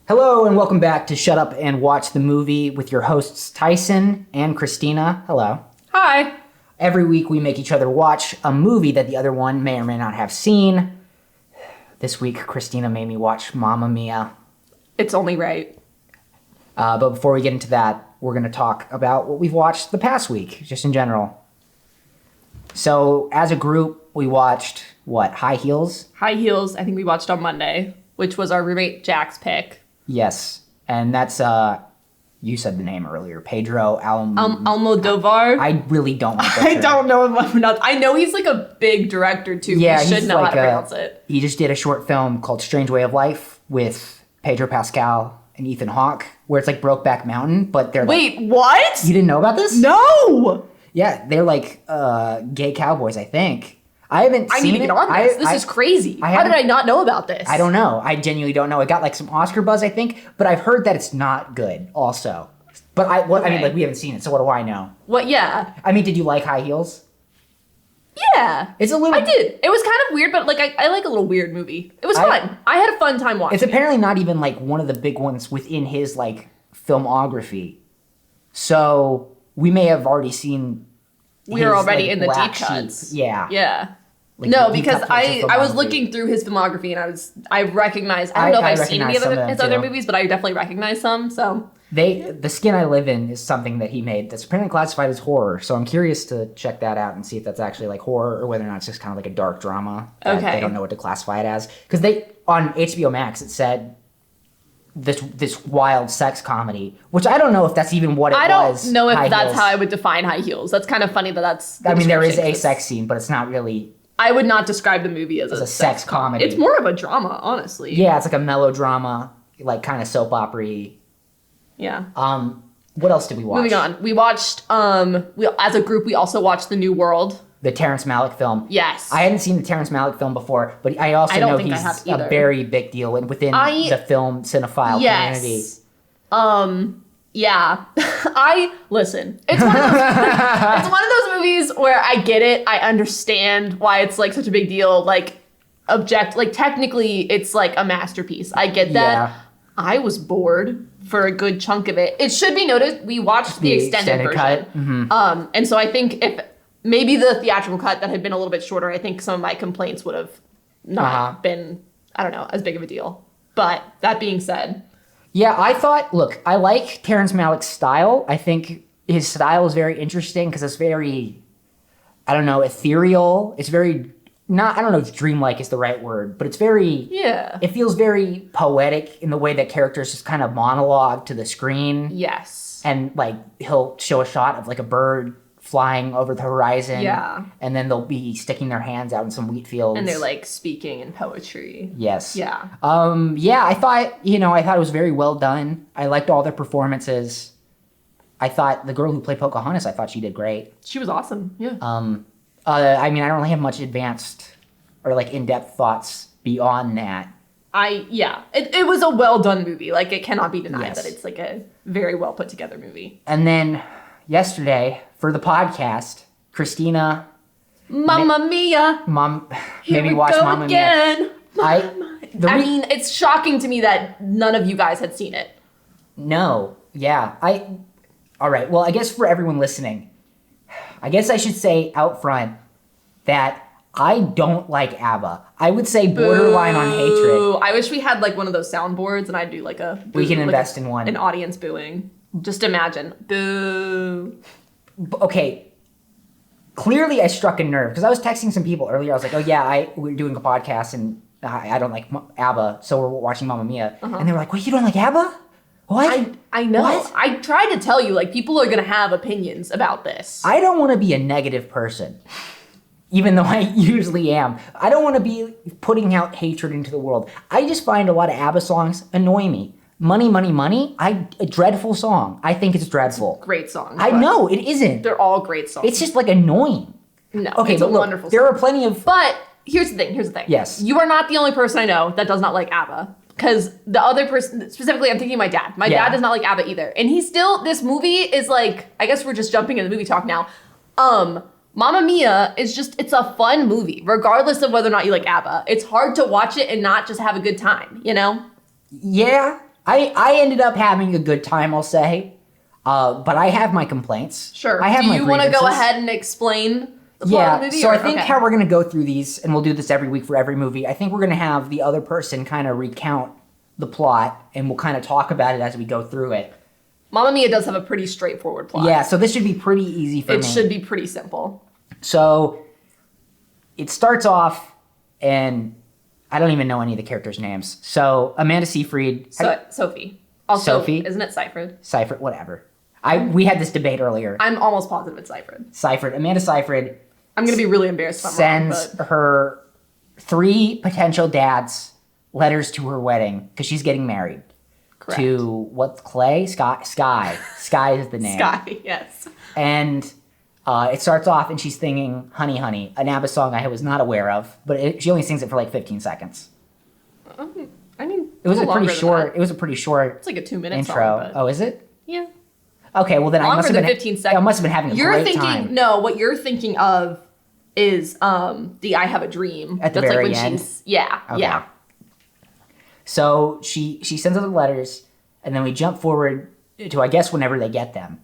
Hello and welcome back to Shut Up and Watch the Movie with your hosts Tyson and Kristina. Hello. Hi. Every week we make each other watch a movie that the other one may or may not have seen. This week Kristina made me watch Mamma Mia. It's only right. But before we get into that, we're going to talk about what we've watched the past week, just in general. So as a group, we watched, what, High Heels? High Heels, I think we watched on Monday, which was our roommate Jack's pick. Yes, and that's, you said the name earlier, Pedro Almodovar. I really don't want to I don't know him enough. I know he's like a big director too. Yeah, we should know how to pronounce it. He just did a short film called Strange Way of Life with Pedro Pascal and Ethan Hawke, where it's like Brokeback Mountain, but they're Wait, what? You didn't know about this? No! Yeah, they're like gay cowboys, I think. I haven't seen it. I need to get on this. This is crazy. How did I not know about this? I don't know. I genuinely don't know. It got like some Oscar buzz, I think, but I've heard that it's not good also. But I mean, like, we haven't seen it, so what do I know? What, yeah. I mean, did you like High Heels? Yeah. It's a little... I did. It was kind of weird, but like I like a little weird movie. It was fun. I had a fun time watching it. It's apparently not even like one of the big ones within his like filmography. So we may have already seen... We are already in the deep black cuts. sheep. Yeah. Yeah. Like No, the deep because cut parts of I was filmography. looking through his filmography and I recognized, I don't know if I've seen any of his other movies, but I definitely recognize some, so. The Skin I Live In is something that he made that's apparently classified as horror, so I'm curious to check that out and see if that's actually like horror or whether or not it's just kind of like a dark drama that Okay. they don't know what to classify it as. Because on HBO Max, it said this wild sex comedy, which I don't know if that's even what it was. I don't know if High that's Heels. how I would define High Heels. That's kind of funny that that's the I mean, there is description, a 'cause sex scene, but it's not really... I would not describe the movie as a sex comedy. It's more of a drama, honestly. Yeah, it's like a melodrama, like kind of soap opera-y. Yeah. What else did we watch? Moving on. We watched, as a group, we also watched The New World. The Terrence Malick film. Yes. I hadn't seen the Terrence Malick film before, but I also know think I he's have a either. very big deal within the film cinephile community. Yeah. Listen. It's one of those it's one of those movies where I get it. I understand why it's like such a big deal. Like technically it's like a masterpiece. I get that. Yeah. I was bored for a good chunk of it. It should be noted we watched the extended version. cut. Mm-hmm. And so I think if maybe the theatrical cut that had been a little bit shorter, I think some of my complaints would have not been, I don't know, as big of a deal. But that being said. Yeah, I like Terrence Malick's style. I think his style is very interesting because it's very, I don't know, ethereal. It's very, I don't know if dreamlike is the right word, but it's very, it feels very poetic in the way that characters just kind of monologue to the screen. Yes. And like he'll show a shot of like a bird flying over the horizon. Yeah. And then they'll be sticking their hands out in some wheat fields. And they're like speaking in poetry. Yes. Yeah. I thought it was very well done. I liked all their performances. I thought the girl who played Pocahontas, I thought she did great. She was awesome. Yeah. I mean, I don't really have much advanced or like in-depth thoughts beyond that. It was a well done movie. Like, it cannot be denied Yes. that it's like a very well put together movie. And then yesterday for the podcast, Kristina, Mamma Mia. made me watch Mamma again. Mia. I mean, it's shocking to me that none of you guys had seen it. No. Yeah. All right. Well, I guess for everyone listening, I guess I should say out front that I don't like ABBA. I would say borderline on hatred. I wish we had like one of those soundboards and I'd do like a... We can invest in one. An audience booing. Just imagine. Boo. Okay. Clearly I struck a nerve because I was texting some people earlier. I was like, oh yeah, we're doing a podcast and I don't like ABBA, so we're watching Mamma Mia. And they were like, what, you don't like ABBA? What? I know. What? I tried to tell you, like, people are going to have opinions about this. I don't want to be a negative person, even though I usually am. I don't want to be putting out hatred into the world. I just find a lot of ABBA songs annoy me. Money, Money, Money, a dreadful song. I think it's dreadful. Great song. I know, it isn't. They're all great songs. It's just like annoying. No, okay, it's but a look, wonderful there song. are plenty of... But here's the thing. Yes. You are not the only person I know that does not like ABBA. Because the other person, specifically I'm thinking of my dad. My dad does not like ABBA either. And he's still, this movie is like, I guess we're just jumping into the movie talk now. Mamma Mia is just, it's a fun movie, regardless of whether or not you like ABBA. It's hard to watch it and not just have a good time, you know? Yeah, I ended up having a good time, I'll say. But I have my complaints. Sure. I have Do you want to go grievances. ahead and explain the plot of the movie? So I think how we're going to go through these, and we'll do this every week for every movie, I think we're going to have the other person kind of recount the plot, and we'll kind of talk about it as we go through it. Mamma Mia does have a pretty straightforward plot. Yeah, so this should be pretty easy for me. It should be pretty simple. So it starts off, and I don't even know any of the characters' names. So Amanda Seyfried. Sophie. Also, Sophie? Isn't it Seyfried? Seyfried, whatever. We had this debate earlier. I'm almost positive it's Seyfried. Seyfried. Amanda Seyfried. I'm going to be really embarrassed if I'm wrong, Sends her 3 potential dads letters to her wedding because she's getting married. Correct. To Clay? Sky. Sky is the name. Sky, yes. And it starts off and she's singing Honey Honey, an ABBA song I was not aware of, but she only sings it for like 15 seconds. I mean, It was a pretty short. That. It was a pretty short. It's like a 2-minute intro. song. But Oh, is it? Yeah. Okay, well then I Longer must have than been 15 seconds. I must have been having a great time. No, what you're thinking of is the I Have a Dream. At the That's very like when end? she's yeah. So she sends out the letters, and then we jump forward to I guess whenever they get them,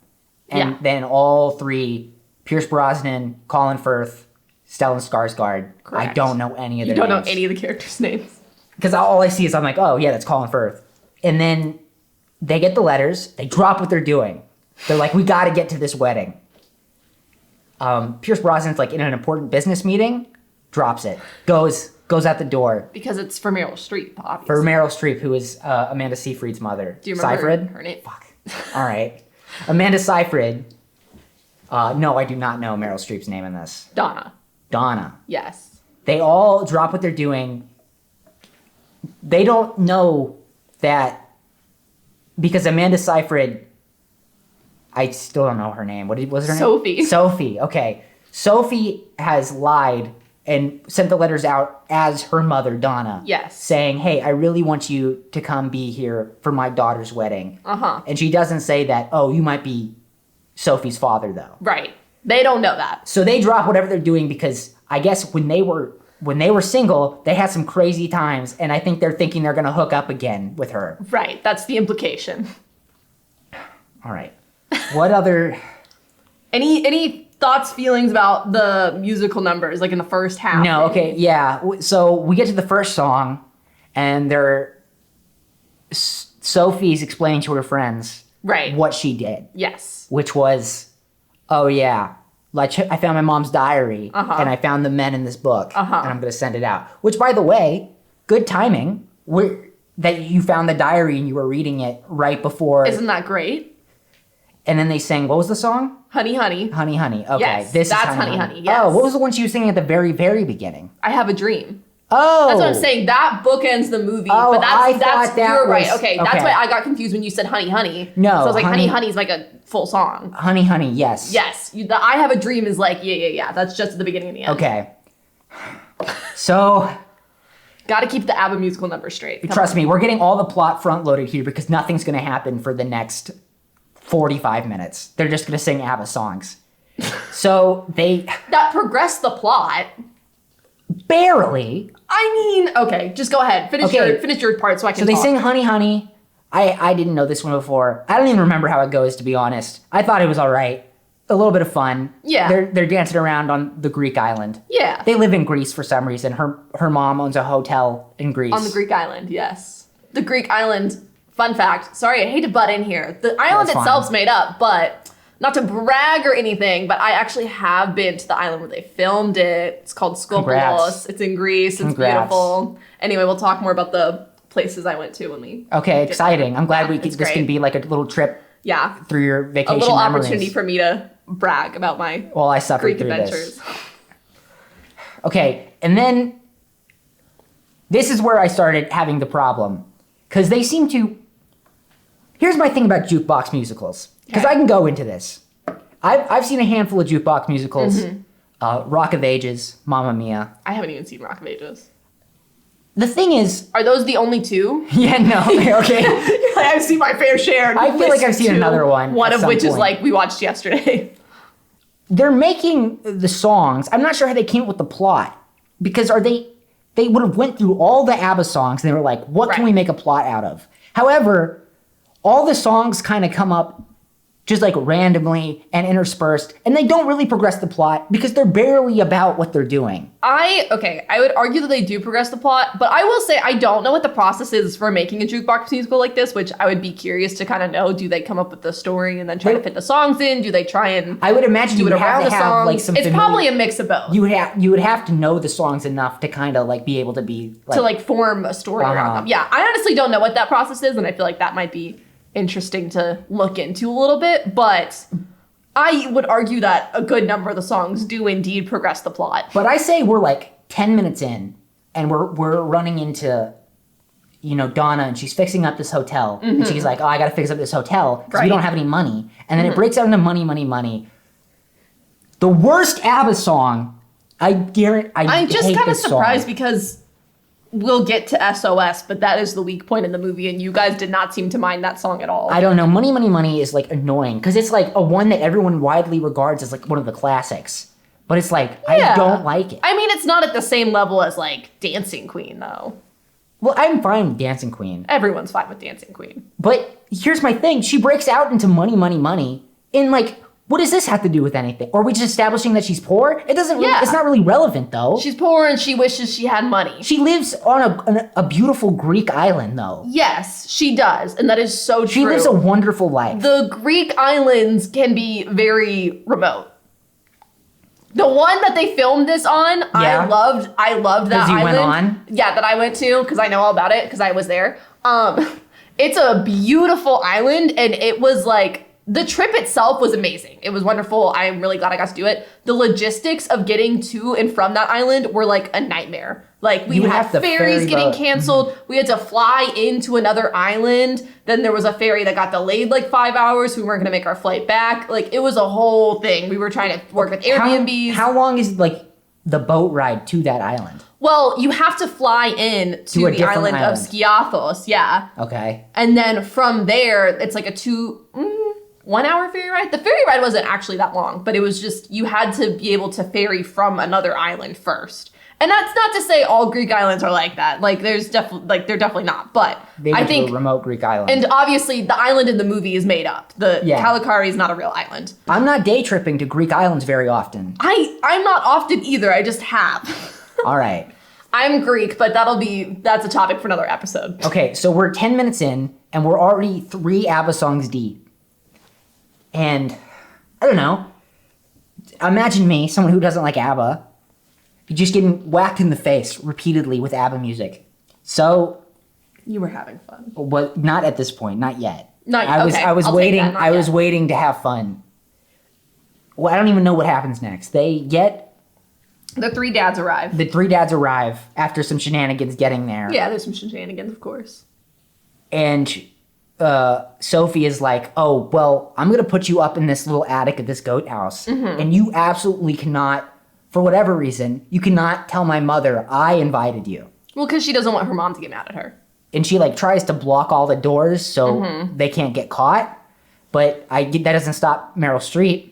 and then all 3, Pierce Brosnan, Colin Firth, Stellan Skarsgård. Correct. I don't know any of their You don't names. know any of the characters' names. Because all I see is I'm like, oh yeah, that's Colin Firth, and then they get the letters, they drop what they're doing. They're like, we got to get to this wedding. Pierce Brosnan's like in an important business meeting, drops it, goes out the door. Because it's for Meryl Streep, obviously. For Meryl Streep, who is Amanda Seyfried's mother. Do you remember Seyfried? her name? Fuck. All right. Amanda Seyfried. No, I do not know Meryl Streep's name in this. Donna. Yes. They all drop what they're doing. They don't know that because Amanda Seyfried, I still don't know her name. What was her name? Sophie. Sophie. Okay. Sophie has lied and sent the letters out as her mother, Donna. Yes. Saying, hey, I really want you to come be here for my daughter's wedding. Uh-huh. And she doesn't say that, oh, you might be Sophie's father, though. Right. They don't know that. So they drop whatever they're doing because I guess when they were single, they had some crazy times, and I think they're thinking they're going to hook up again with her. Right. That's the implication. All right. What other... Any thoughts, feelings about the musical numbers, like in the first half? No, okay, yeah. So we get to the first song, and Sophie's explaining to her friends what she did. Yes. Which was, oh yeah, like I found my mom's diary, and I found the men in this book, and I'm going to send it out. Which, by the way, good timing, that you found the diary and you were reading it right before. Isn't that great? And then they sang, what was the song? Honey, Honey. Honey, Honey. Okay, Yes, this that's is Honey, Honey, yes. Oh, what was the one she was singing at the very, very beginning? I Have a Dream. Oh. That's what I'm saying. That bookends the movie. Oh, but I thought that you're right. was- Okay, okay. that's why I got confused when you said Honey, Honey. No, So I was like, Honey- Honey's like a full song. Honey, Honey, yes. Yes. The I Have a Dream is like, yeah. That's just at the beginning and the end. Okay. So, Got to keep the ABBA musical number straight. Come trust me, we're getting all the plot front loaded here because nothing's going to happen for the next 45 minutes. They're just going to sing ABBA songs. So they That progressed the plot. barely. I mean, okay, just go ahead. Finish your part so I can So they talk. sing Honey, Honey. I didn't know this one before. I don't even remember how it goes, to be honest. I thought it was all right. A little bit of fun. Yeah. They're dancing around on the Greek island. Yeah. They live in Greece for some reason. Her mom owns a hotel in Greece. On the Greek island, yes. The Greek island, fun fact. Sorry, I hate to butt in here. The island That's itself's fine. made up, but not to brag or anything, but I actually have been to the island where they filmed it. It's called Skopelos. Congrats. It's in Greece. It's Congrats. beautiful. Anyway, we'll talk more about the places I went to when we Okay, exciting. I'm glad it's this can great. be like a little trip Yeah. through your A vacation little memories. opportunity for me to brag about my Well, I suffered Greek through adventures. this. Okay, and then this is where I started having the problem. Because they seem to... Here's my thing about jukebox musicals. Because Okay. I can go into this. I've seen a handful of jukebox musicals. Mm-hmm. Rock of Ages, Mamma Mia. I haven't even seen Rock of Ages. The thing is... Are those the only two? Yeah, no, okay. I've seen my fair share. I feel like I've seen Two, another one One at of some which is point. like we watched yesterday. They're making the songs. I'm not sure how they came up with the plot. Because they would have went through all the ABBA songs and they were like, what can Right. we make a plot out of? However, all the songs kind of come up just like randomly and interspersed, and they don't really progress the plot because they're barely about what they're doing. I would argue that they do progress the plot, but I will say I don't know what the process is for making a jukebox musical like this, which I would be curious to kind of know. Do they come up with the story and then try to fit the songs in? Do they try and I would imagine do you it would have around to the have songs? like some It's probably a mix of both. you would have to know the songs enough to kind of like be able to be like, to like form a story around them. Yeah, I honestly don't know what that process is, and I feel like that might be interesting to look into a little bit, but I would argue that a good number of the songs do indeed progress the plot. But I say we're like 10 minutes in and we're running into, you know, Donna, and she's fixing up this hotel. And she's like, oh, I gotta fix up this hotel because we don't have any money. And then it breaks out into money, money, money. The worst ABBA song, I'm just kind of surprised because we'll get to SOS, but that is the weak point in the movie, and you guys did not seem to mind that song at all. I don't know. Money, Money, Money is like annoying because it's like a one that everyone widely regards as like one of the classics. But it's like, I don't like it. I mean, it's not at the same level as like Dancing Queen, though. Well, I'm fine with Dancing Queen. Everyone's fine with Dancing Queen. But here's my thing. She breaks out into Money, Money, Money in like, what does this have to do with anything? Or are we just establishing that she's poor? It doesn't really, it's not really relevant though. She's poor and she wishes she had money. She lives on a beautiful Greek island though. Yes, she does. And that is so true. She lives a wonderful life. The Greek islands can be very remote. The one that they filmed this on, I loved that island. Because you went on? Yeah, that I went to because I know all about it because I was there. It's a beautiful island, and it was like, the trip itself was amazing. It was wonderful. I'm really glad I got to do it. The logistics of getting to and from that island were like a nightmare. Like we had ferries getting canceled. We had to fly into another island. Then there was a ferry that got delayed like 5 hours. We weren't going to make our flight back. Like it was a whole thing. We were trying to work with Airbnbs. How long is like the boat ride to that island? Well, you have to fly in to the island of Skiathos. Yeah. Okay. And then from there, it's like a 1 hour ferry ride. The ferry ride wasn't actually that long, but it was just, you had to be able to ferry from another island first. And that's not to say all Greek islands are like that. Like there's definitely, like they're definitely not, but I think a remote Greek island. And obviously the island in the movie is made up. The Kalikari is not a real island. I'm not day tripping to Greek islands very often. I'm not often either. I just have. All right. I'm Greek, but that's a topic for another episode. Okay, so we're 10 minutes in and we're already 3 ABBA songs deep. And I don't know, imagine me, someone who doesn't like ABBA, just getting whacked in the face repeatedly with ABBA music. So you were having fun. Well, not at this point, not yet. I was waiting to have fun. Well, I don't even know what happens next. The 3 dads arrive. The 3 dads arrive after some shenanigans getting there. Yeah, there's some shenanigans, of course. And Sophie is like, oh, well, I'm going to put you up in this little attic of this goat house. Mm-hmm. And you absolutely cannot, for whatever reason, you cannot tell my mother I invited you. Well, because she doesn't want her mom to get mad at her. And she like tries to block all the doors so they can't get caught. But that doesn't stop Meryl Streep.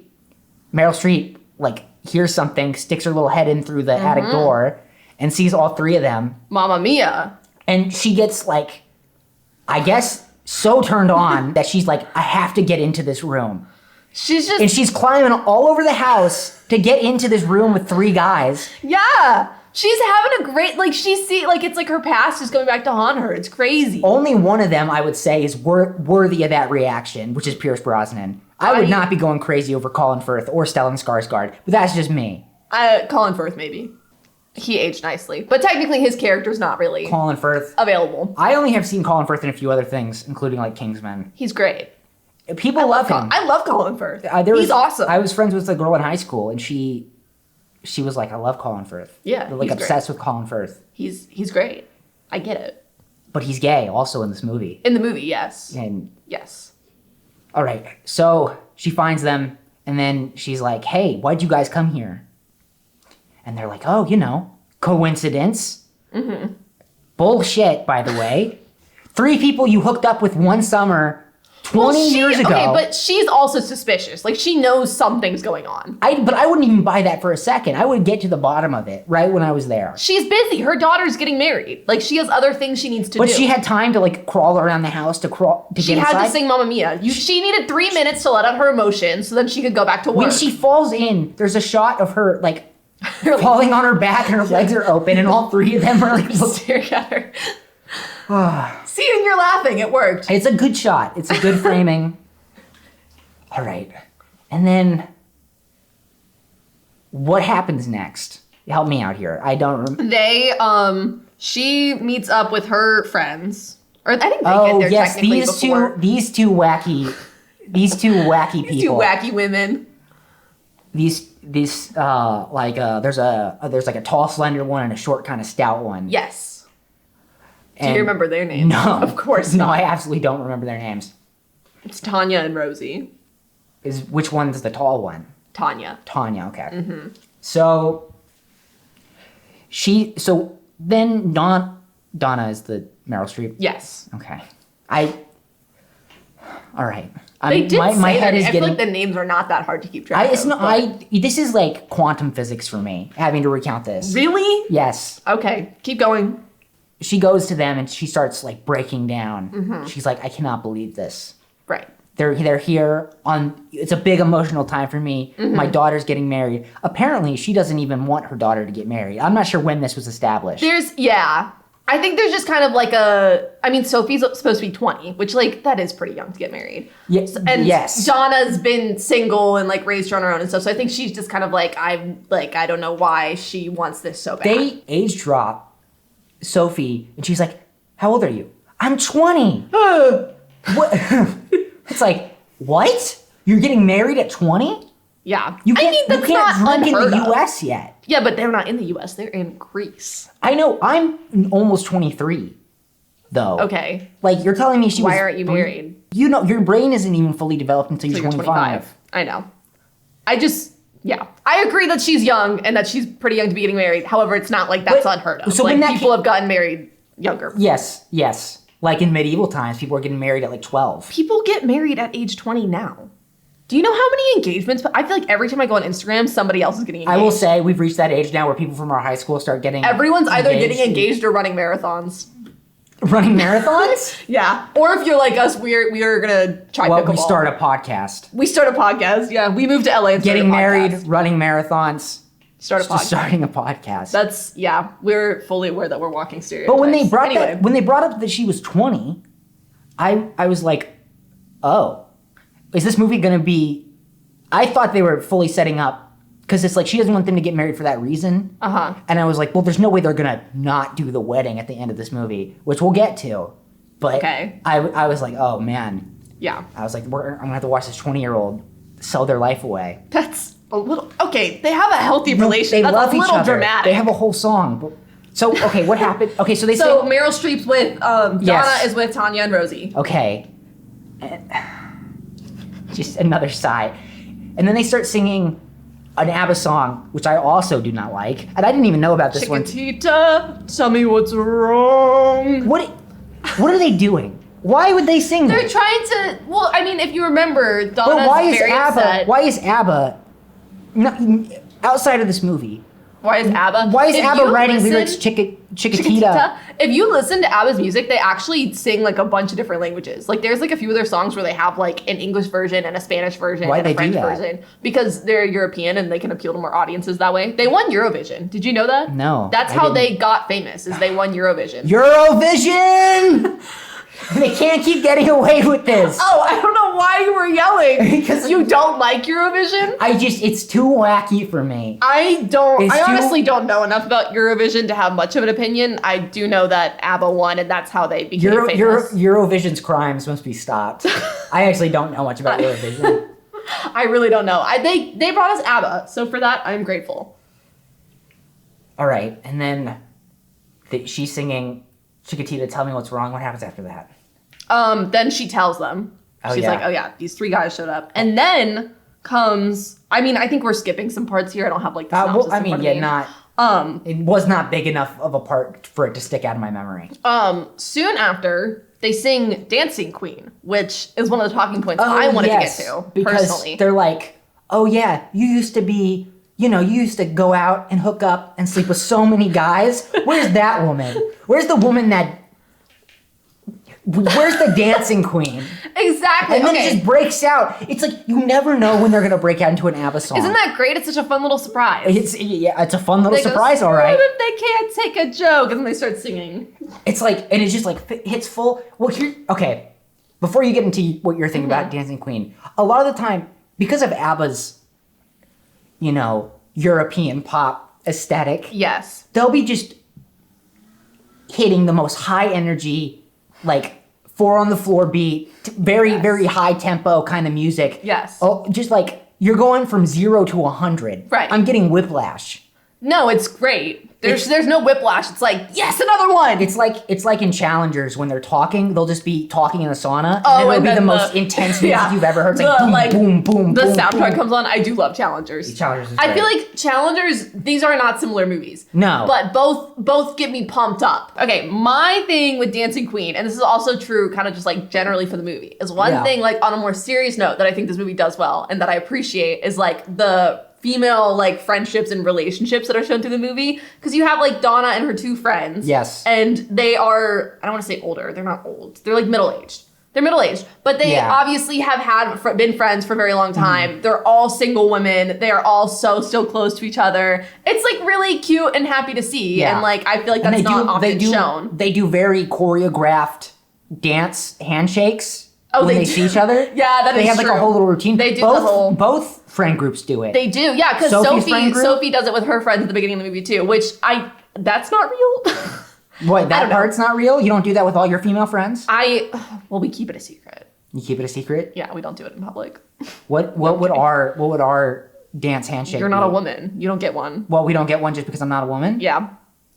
Meryl Streep like hears something, sticks her little head in through the attic door and sees all 3 of them. Mamma Mia. And she gets like, I guess, so turned on that she's like, I have to get into this room. And she's climbing all over the house to get into this room with 3 guys. Yeah. She's having a great, like, it's like her past is going back to haunt her. It's crazy. Only one of them, I would say, is worthy of that reaction, which is Pierce Brosnan. I would not be going crazy over Colin Firth or Stellan Skarsgård, but that's just me. Colin Firth, maybe. He aged nicely. But technically his character's not really Colin Firth available. I only have seen Colin Firth in a few other things, including like Kingsman. He's great. People love him. I love Colin Firth. He's awesome. I was friends with a girl in high school, and she was like, I love Colin Firth. Yeah, like obsessed with Colin Firth. He's great. I get it. But he's gay also in this movie. In the movie, yes. And yes. All right. So she finds them, and then she's like, hey, why'd you guys come here? And they're like, oh, coincidence. Bullshit, by the way. 3 people you hooked up with one summer 20 years ago. Okay, but she's also suspicious. Like, she knows something's going on. But I wouldn't even buy that for a second. I would get to the bottom of it right when I was there. She's busy. Her daughter's getting married. Like, she has other things she needs to do. But she had time to, like, crawl around the house to get She had inside. to sing Mamma Mia. She needed 3 minutes to let out her emotions so then she could go back to work. When she falls in, there's a shot of her, like, falling on her back and her legs are open and all three of them are, like, staring at her. See, and you're laughing. It worked. It's a good shot. It's a good framing. All right. And then what happens next? Help me out here. I don't remember. She meets up with her friends. Or I think they get there technically before. These two wacky people. These two wacky women. There's like a tall, slender one and a short, kind of stout one. Yes. Do you remember their names? No. Of course not. not. No, I absolutely don't remember their names. It's Tanya and Rosie. Which one's the tall one? Tanya. Tanya, okay. Mm-hmm. So then Donna is the Meryl Streep? Yes. Okay. All right. They did my head is I getting. feel like the names are not that hard to keep track of. This is like quantum physics for me, having to recount this. Really? Yes. Okay, keep going. She goes to them and she starts like breaking down. Mm-hmm. She's like, I cannot believe this. Right. They're here it's a big emotional time for me. Mm-hmm. My daughter's getting married. Apparently, she doesn't even want her daughter to get married. I'm not sure when this was established. I think there's just kind of like Sophie's supposed to be 20, which like that is pretty young to get married. Yes. And yes. Donna's been single and like raised her on her own and stuff. So I think she's just kind of like, I don't know why she wants this so bad. They age drop Sophie and she's like, how old are you? I'm 20. What? It's like, what? You're getting married at 20? Yeah. You can't that's drink not in unheard the of. US yet. Yeah, but they're not in the US. They're in Greece. I know. I'm almost 23, though. Okay. Like, you're telling me Why aren't you married? You know, your brain isn't even fully developed until you're 25. I know. I agree that she's young and that she's pretty young to be getting married. However, it's not like that's unheard of. So like, when people have gotten married younger. Yes. Like in medieval times, people were getting married at like 12. People get married at age 20 now. Do you know how many engagements? I feel like every time I go on Instagram, somebody else is getting engaged. I will say we've reached that age now where people from our high school start getting Everyone's either getting engaged or running marathons. Running marathons? Yeah. Or if you're like us, we are gonna try pickleball. We start a podcast. We start a podcast. Yeah. We moved to LA and getting married, running marathons. Starting a podcast. We're fully aware that we're walking stereotypes. But when they brought up that she was 20, I was like, oh, is this movie gonna be? I thought they were fully setting up because it's like she doesn't want them to get married for that reason. And I was like, well, there's no way they're gonna not do the wedding at the end of this movie, which we'll get to. But I was like, oh man. Yeah. I was like, I'm gonna have to watch this 20-year-old sell their life away. That's a little okay. They have a healthy relationship. They love a each little other. Dramatic. They have a whole song. So okay, what happened? Okay, so they So say Meryl Streep's with Donna is with Tanya and Rosie. Okay. Just another sigh. And then they start singing an ABBA song, which I also do not like. And I didn't even know about this one. Chiquitita, tell me what's wrong. What are they doing? Why would they sing They're that? trying to, well, I mean, if you remember, Donna's very upset. Why is ABBA outside of this movie? Why is ABBA? Why is ABBA writing lyrics Chiquitita? If you listen to ABBA's music, they actually sing like a bunch of different languages. Like there's like a few of their songs where they have like an English version and a Spanish version and a French version because they're European and they can appeal to more audiences that way. They won Eurovision. Did you know that? No. That's how they got famous, is they won Eurovision. Eurovision! They can't keep getting away with this. Oh, I don't know why you were yelling. Because you don't like Eurovision? It's too wacky for me. I honestly don't know enough about Eurovision to have much of an opinion. I do know that ABBA won and that's how they became famous. Eurovision's crimes must be stopped. I actually don't know much about Eurovision. I really don't know. They brought us ABBA, so for that, I'm grateful. All right, and then she's singing Chiquitita, tell me what's wrong. What happens after that? Then she tells them. She's like, oh yeah, these 3 guys showed up. And then comes, I think we're skipping some parts here. I don't have like the synopsis in front of me. It was not big enough of a part for it to stick out of my memory. Soon after, they sing Dancing Queen, which is one of the talking points I wanted to get to, because personally. They're like, oh yeah, you used to go out and hook up and sleep with so many guys. Where's that woman? Where's the woman where's the dancing queen? Exactly. And then it just breaks out. It's like, you never know when they're going to break out into an ABBA song. Isn't that great? It's such a fun little surprise. It's a fun little surprise, all right. What if they can't take a joke? And then they start singing. It's like, and it's just like, hits full. Well, okay, before you get into what you're thinking about Dancing Queen, a lot of the time, because of ABBA's, European pop aesthetic. Yes. They'll be just hitting the most high energy, like 4 on the floor beat, very high tempo kind of music. Yes. Oh, just like you're going from 0 to 100. Right. I'm getting whiplash. No, it's great. There's no whiplash. It's like, yes, another one. It's like in Challengers when they're talking, they'll just be talking in a sauna, Oh, and it'll be the most intense music you've ever heard. It's like boom, boom, boom, the boom. soundtrack boom. comes on. I do love Challengers. Challengers is I feel great. like Challengers, these are not similar movies. No. But both get me pumped up. Okay, my thing with Dancing Queen, and this is also true kind of just like generally for the movie, is one thing like on a more serious note that I think this movie does well and that I appreciate is like the female like friendships and relationships that are shown through the movie, because you have like Donna and her 2 friends. Yes. And they are, I don't want to say older, they're not old, they're like middle-aged. They're middle-aged, but they obviously have been friends for a very long time. Mm-hmm. They're all single women. They are all still close to each other. It's like really cute and happy to see. Yeah. And like, I feel like that's not often shown. They do very choreographed dance handshakes when they see each other. Yeah, that is true. They have like a whole little routine. They do both friend groups do it. They do, yeah, because Sophie does it with her friends at the beginning of the movie too, which that's not real. What, that part's not real? You don't do that with all your female friends? Well, we keep it a secret. You keep it a secret? Yeah, we don't do it in public. What would our dance handshake You're not a woman. You don't get one. Well, we don't get one just because I'm not a woman? Yeah.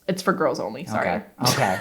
It's for girls only. Sorry. Okay.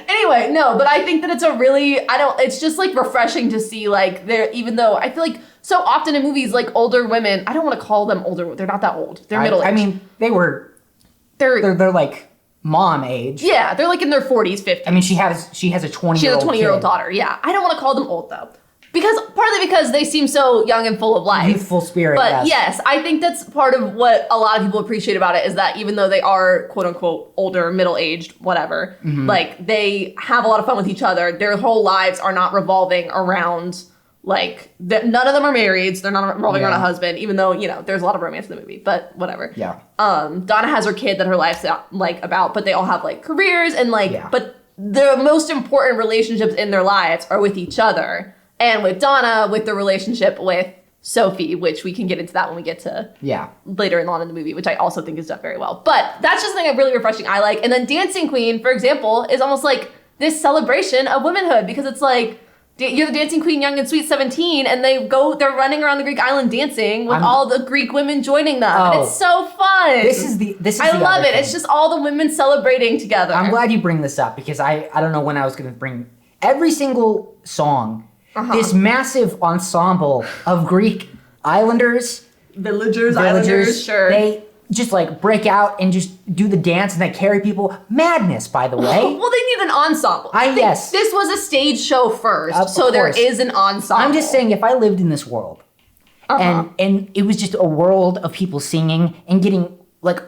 Anyway, no, but I think that it's it's just like refreshing to see like even though I feel like so often in movies, like older women, I don't want to call them older. They're not that old. They're middle-aged. I mean, they're like mom age. Yeah, they're like in their 40s, 50s. I mean, she has a 20-year-old She has a 20-year-old daughter, yeah. I don't want to call them old, though. Partly because they seem so young and full of life. Youthful spirit, But yes, I think that's part of what a lot of people appreciate about it is that even though they are, quote unquote, older, middle-aged, whatever, like they have a lot of fun with each other. Their whole lives are not revolving around, like, none of them are married. So they're not revolving around a husband, even though, there's a lot of romance in the movie, but whatever. Yeah. Donna has her kid that her life's like about, but they all have like careers and like, but the most important relationships in their lives are with each other. And with Donna, with the relationship with Sophie, which we can get into that when we get to later on in the movie, which I also think is done very well. But that's just something really refreshing I like. And then Dancing Queen, for example, is almost like this celebration of womanhood, because it's like, you're the dancing queen, young and sweet, 17, and they're running around the Greek island dancing with all the Greek women joining them. And it's so fun. I love it. It's just all the women celebrating together. I'm glad you bring this up, because I don't know when I was going to bring every single song. This massive ensemble of Greek islanders, villagers, sure. They just like break out and just do the dance, and they carry people. Madness, by the way. Well, they need an ensemble. This was a stage show first, so there is an ensemble. I'm just saying, if I lived in this world, and it was just a world of people singing and getting like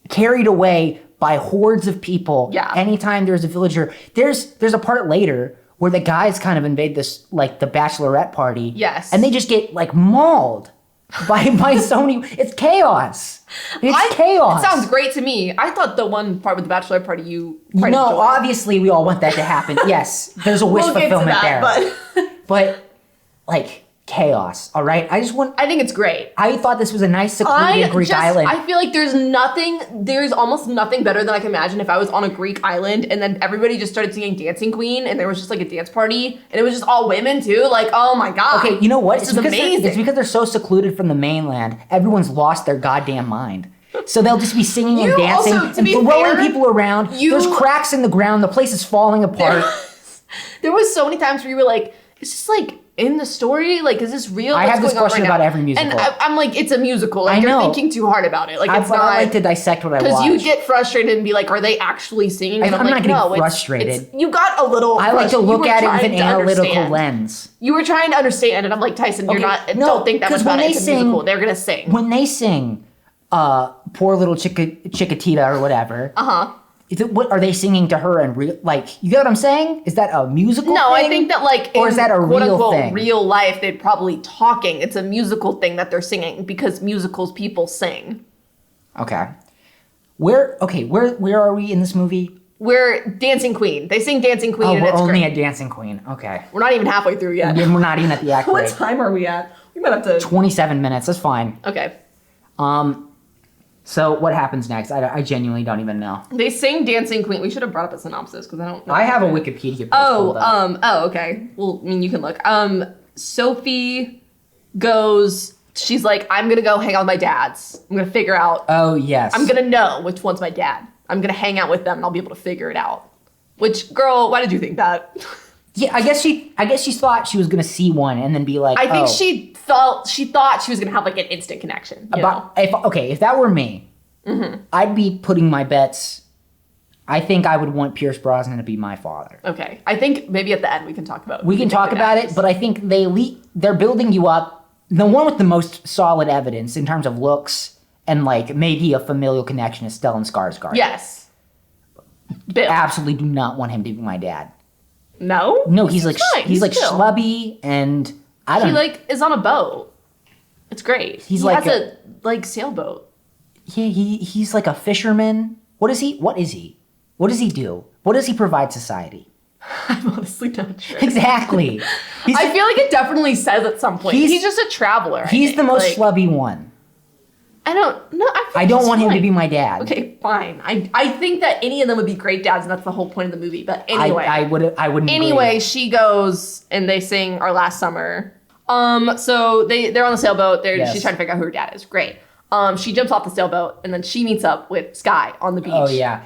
carried away by hordes of people. Yeah. Anytime there's a villager, there's a part later where the guys kind of invade this, like, the bachelorette party. Yes. And they just get, like, mauled by so many. It's chaos. It's chaos. It sounds great to me. I thought the one part with the bachelorette party you tried to join. Obviously we all want that to happen. Yes, there's a wish fulfillment there. But, like, chaos, all right? I think it's great. I thought this was a nice secluded Greek island. I feel like there's almost nothing better than I can imagine if I was on a Greek island and then everybody just started singing Dancing Queen and there was just like a dance party and it was just all women too. Like, oh my God. Okay, you know what? This is amazing. It's because they're so secluded from the mainland. Everyone's lost their goddamn mind. So they'll just be singing and dancing and throwing people around. There's cracks in the ground. The place is falling apart. There was so many times where you were like, is this like in the story? Like, is this real? I What's have this going on question right about now? every musical. And I'm like, it's a musical. Like, I you're know. thinking too hard about it. Like, it's I not. like to dissect what I watch. Because you get frustrated and be like, are they actually singing? And I'm like, not no, getting frustrated. you got a little. I like to look at it with an analytical understand. lens. You were trying to understand, and I'm like, Tyson, you're not. No, don't think that much 'cause about when it. they It's a musical. They're gonna sing. When they sing, poor little Chiquitita or whatever. What are they singing to her and like, you get what I'm saying? Is that a musical No, thing? I think that like or is that a quote real unquote thing? real life, they'd probably talking. It's a musical thing that they're singing because musicals people sing. Okay. Where are we in this movie? We're Dancing Queen. They sing Dancing Queen and we're it's only great. at Dancing Queen. Okay. We're not even halfway through yet. We're not even at the act What break. time are we at? We might have to 27 minutes. That's fine. Okay. So what happens next? I genuinely don't even know. They sing Dancing Queen. We should have brought up a synopsis because I don't know. I have a Wikipedia page pulled up. Okay. Well, I mean, you can look. Sophie goes, she's like, I'm going to go hang out with my dads. I'm going to figure out. Oh, yes. I'm going to know which one's my dad. I'm going to hang out with them and I'll be able to figure it out. Which, girl, why did you think that? Yeah, I guess she thought she was gonna see one and then be like, I think she thought she was going to have like an instant connection. You know? If that were me, I'd be putting my bets. I think I would want Pierce Brosnan to be my father. Okay. I think maybe at the end we can talk about it. We can talk about it, but I think they're building you up. The one with the most solid evidence in terms of looks and like maybe a familial connection is Stellan Skarsgård. Yes. Bill. Absolutely do not want him to be my dad. No? No, he's like fine. he's like chill. schlubby and I don't He know. like is on a boat. It's great. He's he like has a like sailboat. Yeah, he's like a fisherman. What is he? What is he? What does he do? What does he provide society? I'm honestly not sure. Exactly. I feel like it definitely says at some point. He's just a traveler. He's the most schlubby one. I don't know. I don't want him to be my dad. Okay, fine. I think that any of them would be great dads, and that's the whole point of the movie. But anyway, I wouldn't. Anyway, agree. she goes and they sing Our Last Summer. So they're on the sailboat. Yes. She's trying to figure out who her dad is. Great. She jumps off the sailboat and then she meets up with Sky on the beach. Oh yeah,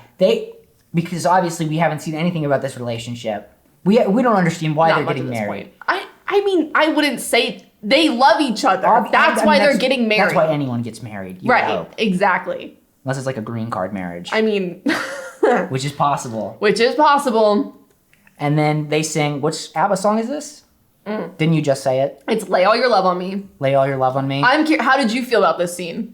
because obviously we haven't seen anything about this relationship. We don't understand why they're getting married. I mean, I wouldn't say they love each other. That's why they're getting married. That's why anyone gets married. Right, hope. exactly. Unless it's like a green card marriage. I mean, which is possible. Which is possible. And then they sing, which ABBA song is this? Didn't you just say it? It's Lay All Your Love on Me. Lay All Your Love on Me. I'm curious, how did you feel about this scene?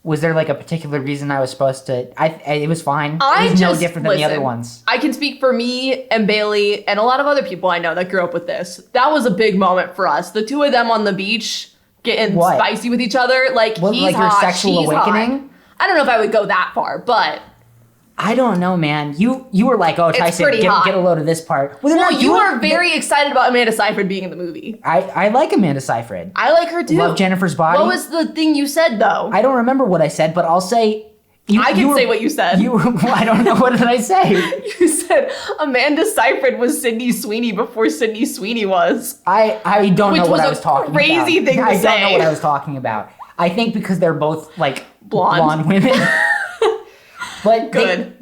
Was there like a particular reason I was supposed to? It was fine. It was no different than the other ones. I can speak for me and Bailey and a lot of other people I know that grew up with this. That was a big moment for us. The two of them on the beach getting spicy with each other. Like, What, he's like your hot, sexual she's awakening? hot. I don't know if I would go that far, but I don't know, man. You were like, oh, Tyson, pretty get hot. a load of this part. well, you were very excited about Amanda Seyfried being in the movie. I like Amanda Seyfried. I like her too. Love Jennifer's Body. What was the thing you said though? I don't remember what I said, but I'll say. I can say what you said. I don't know. What did I say? You said Amanda Seyfried was Sydney Sweeney before Sydney Sweeney was. I don't know what I was talking about. Which was a crazy thing to say. I don't know what I was talking about. I think because they're both like blonde women. But good.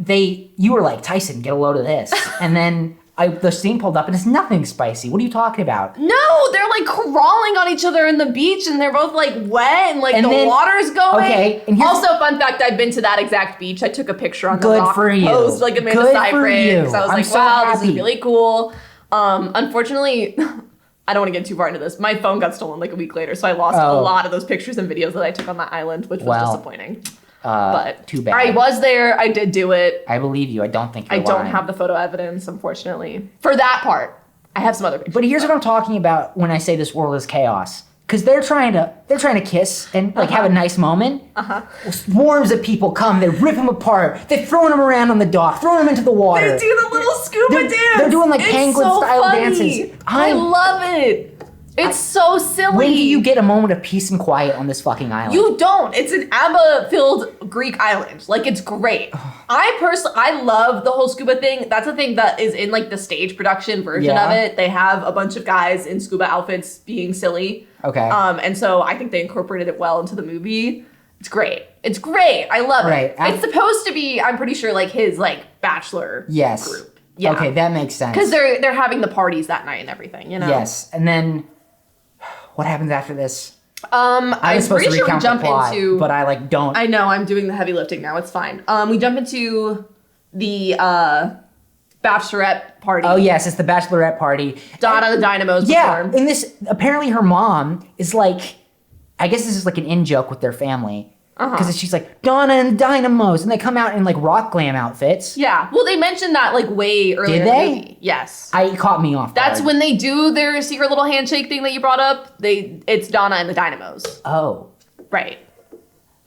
You were like, Tyson, get a load of this. And then the scene pulled up and it's nothing spicy. What are you talking about? No, they're like crawling on each other in the beach and they're both like wet and like the water's going. Okay. And also, fun fact, I've been to that exact beach. I took a picture on the rock for you. post like Amanda Good Seyfried. for you. So I was I'm like, so wow, happy. this is really cool. Unfortunately, I don't want to get too far into this. My phone got stolen like a week later, so I lost a lot of those pictures and videos that I took on that island, which was disappointing. But too bad. I was there. I did do it. I believe you. I don't think I you're don't lying. have the photo evidence, unfortunately. For that part, I have some other pictures. But here's what I'm talking about when I say this world is chaos. Because they're trying to kiss and like have a nice moment. Swarms of people come, they rip them apart, they're throwing them around on the dock, throwing them into the water. They do the little scuba dance. They're doing like penguin style funny. dances. I love it. It's so silly. When do you get a moment of peace and quiet on this fucking island? You don't. It's an ABBA-filled Greek island. Like, it's great. I love the whole scuba thing. That's a thing that is in like the stage production version of it. They have a bunch of guys in scuba outfits being silly. Okay. And so I think they incorporated it well into the movie. It's great. I love it. It's supposed to be, I'm pretty sure, like his like bachelor group. Yeah. Okay, that makes sense. Because they're having the parties that night and everything, you know? Yes, and then what happens after this? I'm supposed pretty to sure we recount jump the plot, into... but I don't. I know, I'm doing the heavy lifting now. It's fine. We jump into the bachelorette party. Oh, yes, it's the bachelorette party. Donna the Dynamos perform. In this, apparently her mom is like, I guess this is like an in-joke with their family. Because she's like, Donna and the Dynamos, and they come out in like rock glam outfits. Yeah, well, they mentioned that like way earlier in the movie. Yes. It caught me off guard. That's when they do their secret little handshake thing that you brought up. It's Donna and the Dynamos. Oh. Right.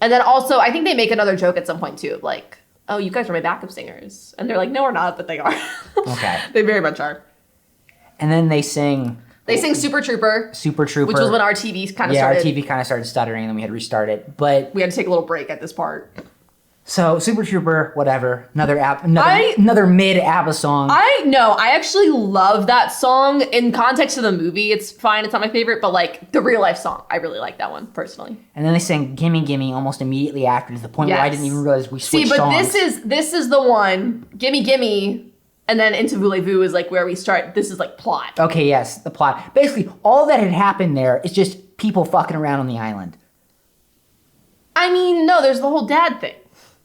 And then also, I think they make another joke at some point too, like, oh, you guys are my backup singers. And they're like, no, we're not, but they are. Okay. They very much are. And then they sing... They sing Super Trooper. Super Trooper. Which was when our TV kind of started. Yeah, our TV kind of started stuttering, and then we had to restart it. But we had to take a little break at this part. So, Super Trooper, whatever. Another mid-ABBA song. I know. I actually love that song. In context of the movie, it's fine. It's not my favorite. But, like, the real-life song, I really like that one, personally. And then they sang Gimme Gimme almost immediately after, to the point where I didn't even realize we switched songs. this is the one. Gimme Gimme. And then into Voulez-Vous is like where we start. This is like plot. Okay, yes, the plot. Basically, all that had happened there is just people fucking around on the island. I mean, no, there's the whole dad thing.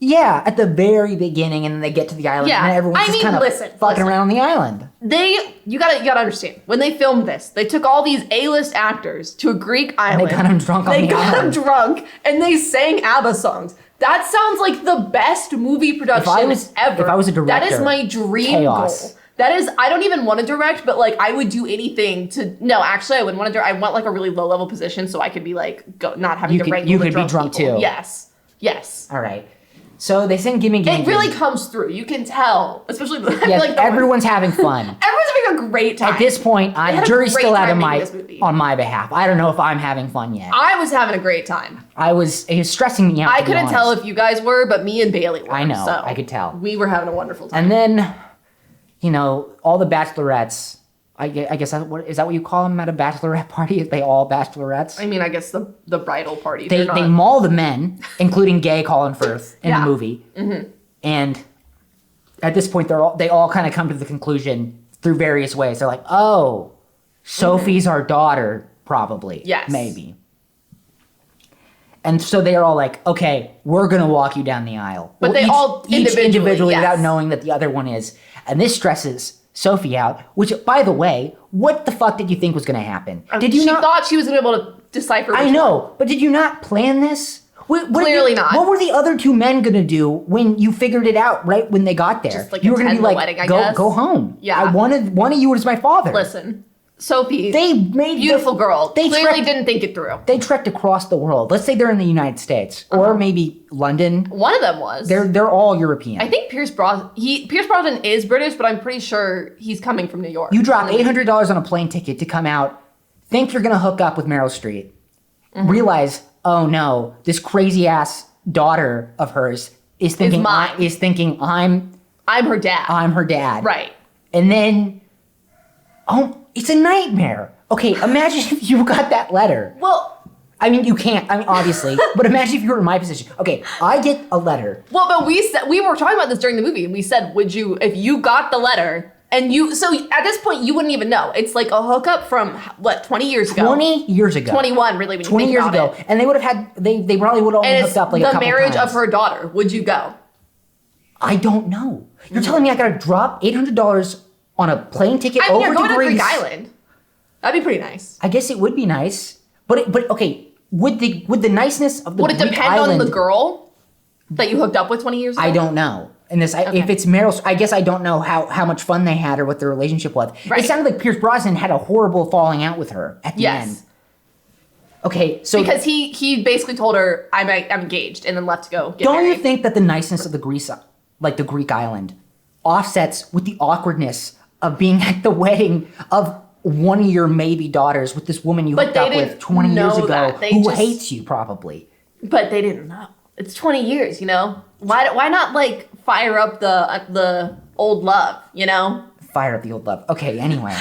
Yeah, at the very beginning, and then they get to the island, and everyone's just kind of fucking around on the island. You gotta understand, when they filmed this, they took all these A-list actors to a Greek island. And they got them drunk on the island. They got them drunk, and they sang ABBA songs. That sounds like the best movie production ever. If I was a director, that is my dream goal. That is, I don't even want to direct, but like I would do anything to. No, actually, I wouldn't want to direct. I want like a really low level position so I could be like not having to wrangle the drunk people. You could be drunk too. Yes. All right. So they sing Gimme Gimme. It really comes through. You can tell, especially like everyone's having fun. Everyone's having a great time. At this point, jury's still out on my behalf. I don't know if I'm having fun yet. I was having a great time. It was stressing me out. I couldn't tell if you guys were, but me and Bailey were. I know. So I could tell. We were having a wonderful time. And then, all the bachelorettes. I guess is that what you call them at a bachelorette party? Are they all bachelorettes? I mean, I guess the bridal party. They maul the men, including gay Colin Firth in the movie. Mm-hmm. And at this point, they all kind of come to the conclusion through various ways. They're like, oh, Sophie's our daughter, probably. Yes. Maybe. And so they're all like, okay, we're going to walk you down the aisle. But they all individually without knowing that the other one is. And this stresses Sophie out, which, by the way, what the fuck did you think was going to happen? She thought she was going to be able to decipher. I know, but did you not plan this? Clearly not. What were the other two men going to do when you figured it out right when they got there? Just like you were going to be like, wedding, go home. Yeah. I wanted one of you as my father. Listen, Sophie, beautiful girl. They clearly didn't think it through. They trekked across the world. Let's say they're in the United States or maybe London. One of them was. They're all European. I think Pierce Brosnan is British, but I'm pretty sure he's coming from New York. You drop $800 on a plane ticket to come out, think you're going to hook up with Meryl Streep, realize, oh no, this crazy ass daughter of hers is thinking I'm her dad. I'm her dad. Right. And then it's a nightmare. Okay, imagine if you got that letter. Well, I mean, you can't. I mean, obviously. But imagine if you were in my position. Okay, I get a letter. Well, but we were talking about this during the movie, and we said, if you got the letter, so at this point, you wouldn't even know. It's like a hookup from, 20 years ago? 20 years ago. 21, really, when you 20 think years about ago. it. And they would have had, they probably would have only hooked up like a couple times. The marriage of her daughter. Would you go? I don't know. You're telling me I gotta drop $800 on a plane ticket over to Greece? You're going to Greek Island. That'd be pretty nice. I guess it would be nice. But okay, would the niceness of the Greek island... Would it depend on the girl that you hooked up with 20 years ago? I don't know. If it's Meryl, I guess I don't know how much fun they had or what their relationship was. Right. It sounded like Pierce Brosnan had a horrible falling out with her at the end. Okay, so... Because he basically told her, I'm engaged, and then left to go get married. Don't you think that the niceness of the Greek island offsets with the awkwardness of being at the wedding of one of your maybe daughters with this woman you hooked up with 20 years ago who hates you probably? But they didn't know. It's 20 years, Why not like fire up the old love, Fire up the old love. Okay, anyway.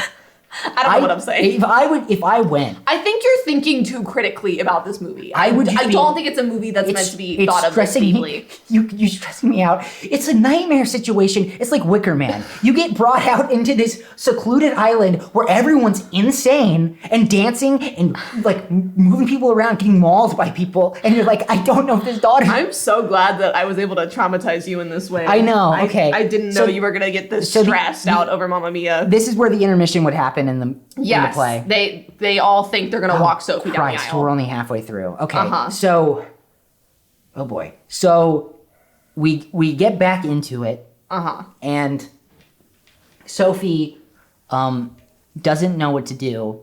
I don't know what I'm saying. If I went. I think you're thinking too critically about this movie. I don't think it's a movie that's meant to be thought of this deeply. You're stressing me out. It's a nightmare situation. It's like Wicker Man. You get brought out into this secluded island where everyone's insane and dancing and like moving people around, getting mauled by people, and you're like, I don't know if this daughter. I'm so glad that I was able to traumatize you in this way. I know. Okay. I didn't know you were gonna get this stressed out over Mamma Mia. This is where the intermission would happen in the play. They all think they're gonna walk Sophie down the aisle. We're only halfway through. Okay. So, oh boy. So we get back into it. And Sophie doesn't know what to do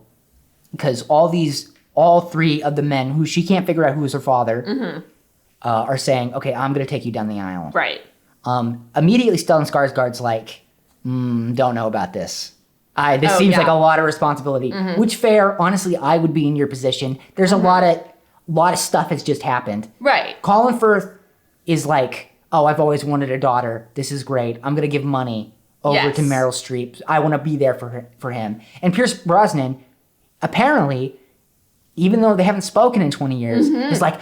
because all three of the men who she can't figure out who is her father are saying, okay, I'm going to take you down the aisle. Right. Immediately Stellan Skarsgård's like, don't know about this. This seems like a lot of responsibility. Which fair, honestly, I would be in your position. There's a lot of stuff has just happened. Right. Colin Firth is like, oh, I've always wanted a daughter. This is great. I'm going to give money over to Meryl Streep. I want to be there for him. And Pierce Brosnan, apparently, even though they haven't spoken in 20 years, is like,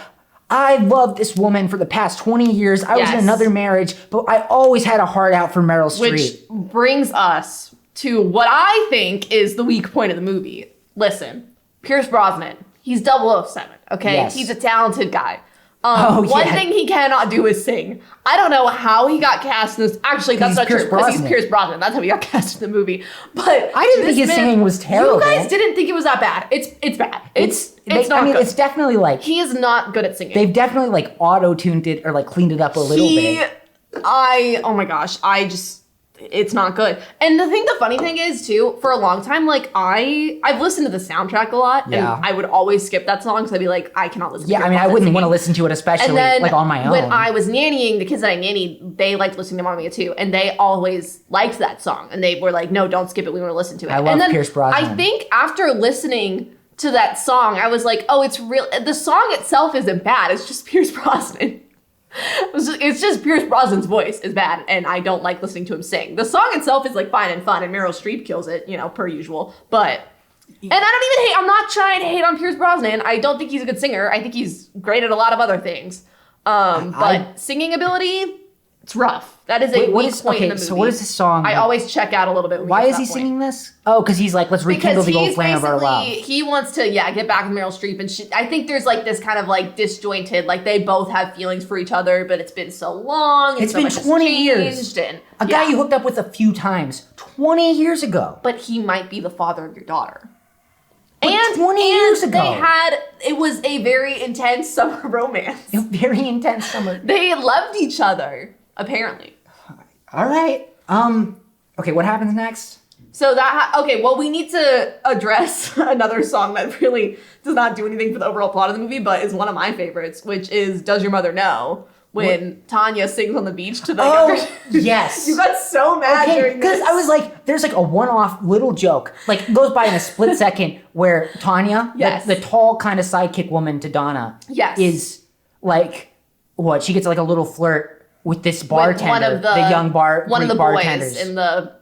I loved this woman for the past 20 years. I was in another marriage, but I always had a heart out for Meryl Streep. Which brings us to what I think is the weak point of the movie. Listen, Pierce Brosnan, he's 007, okay? Yes. He's a talented guy. One thing he cannot do is sing. I don't know how he got cast in this. Actually, that's not true because he's Pierce Brosnan. That's how he got cast in the movie. But I didn't think his singing was terrible. You guys didn't think it was that bad. It's bad. It's not good. It's definitely like he is not good at singing. They've definitely like auto-tuned it or like cleaned it up a little bit. Oh my gosh, it's not good. And the funny thing is too, for a long time, like I've listened to the soundtrack a lot, and I would always skip that song because I'd be like, I cannot listen to it. Yeah, I mean, I wouldn't want to listen to it, especially like on my own. When I was nannying, the kids that I nannied, they liked listening to Mamma Mia too, and they always liked that song, and they were like, no, don't skip it, we want to listen to it. I love Pierce Brosnan. I think after listening to that song, I was like, oh, it's real. The song itself isn't bad, it's just Pierce Brosnan. It's just Pierce Brosnan's voice is bad, and I don't like listening to him sing. The song itself is like fine and fun, and Meryl Streep kills it, per usual. But and I don't even hate. I'm not trying to hate on Pierce Brosnan. I don't think he's a good singer. I think he's great at a lot of other things. But singing ability, it's rough. That is a weak point in the movie. So what is this song? I always check out a little bit. Why is he singing this? Oh, because he's like, let's rekindle the old flame of our love. He wants to, get back with Meryl Streep, and I think there's like this kind of like disjointed, like they both have feelings for each other, but it's been so long. It's been 20 years. And, a guy you hooked up with a few times 20 years ago. But he might be the father of your daughter. But 20 years ago. It was a very intense summer romance. A very intense summer. They loved each other, apparently. All right. Okay, what happens next? So we need to address another song that really does not do anything for the overall plot of the movie, but is one of my favorites, which is Does Your Mother Know? When Tanya sings on the beach to the younger... Yes. You got so mad during this. Because I was like, there's like a one-off little joke, like goes by in a split second where Tanya, the tall kind of sidekick woman to Donna, is like, what? She gets like a little flirt with this bartender, one of the young one of the bartenders boys in the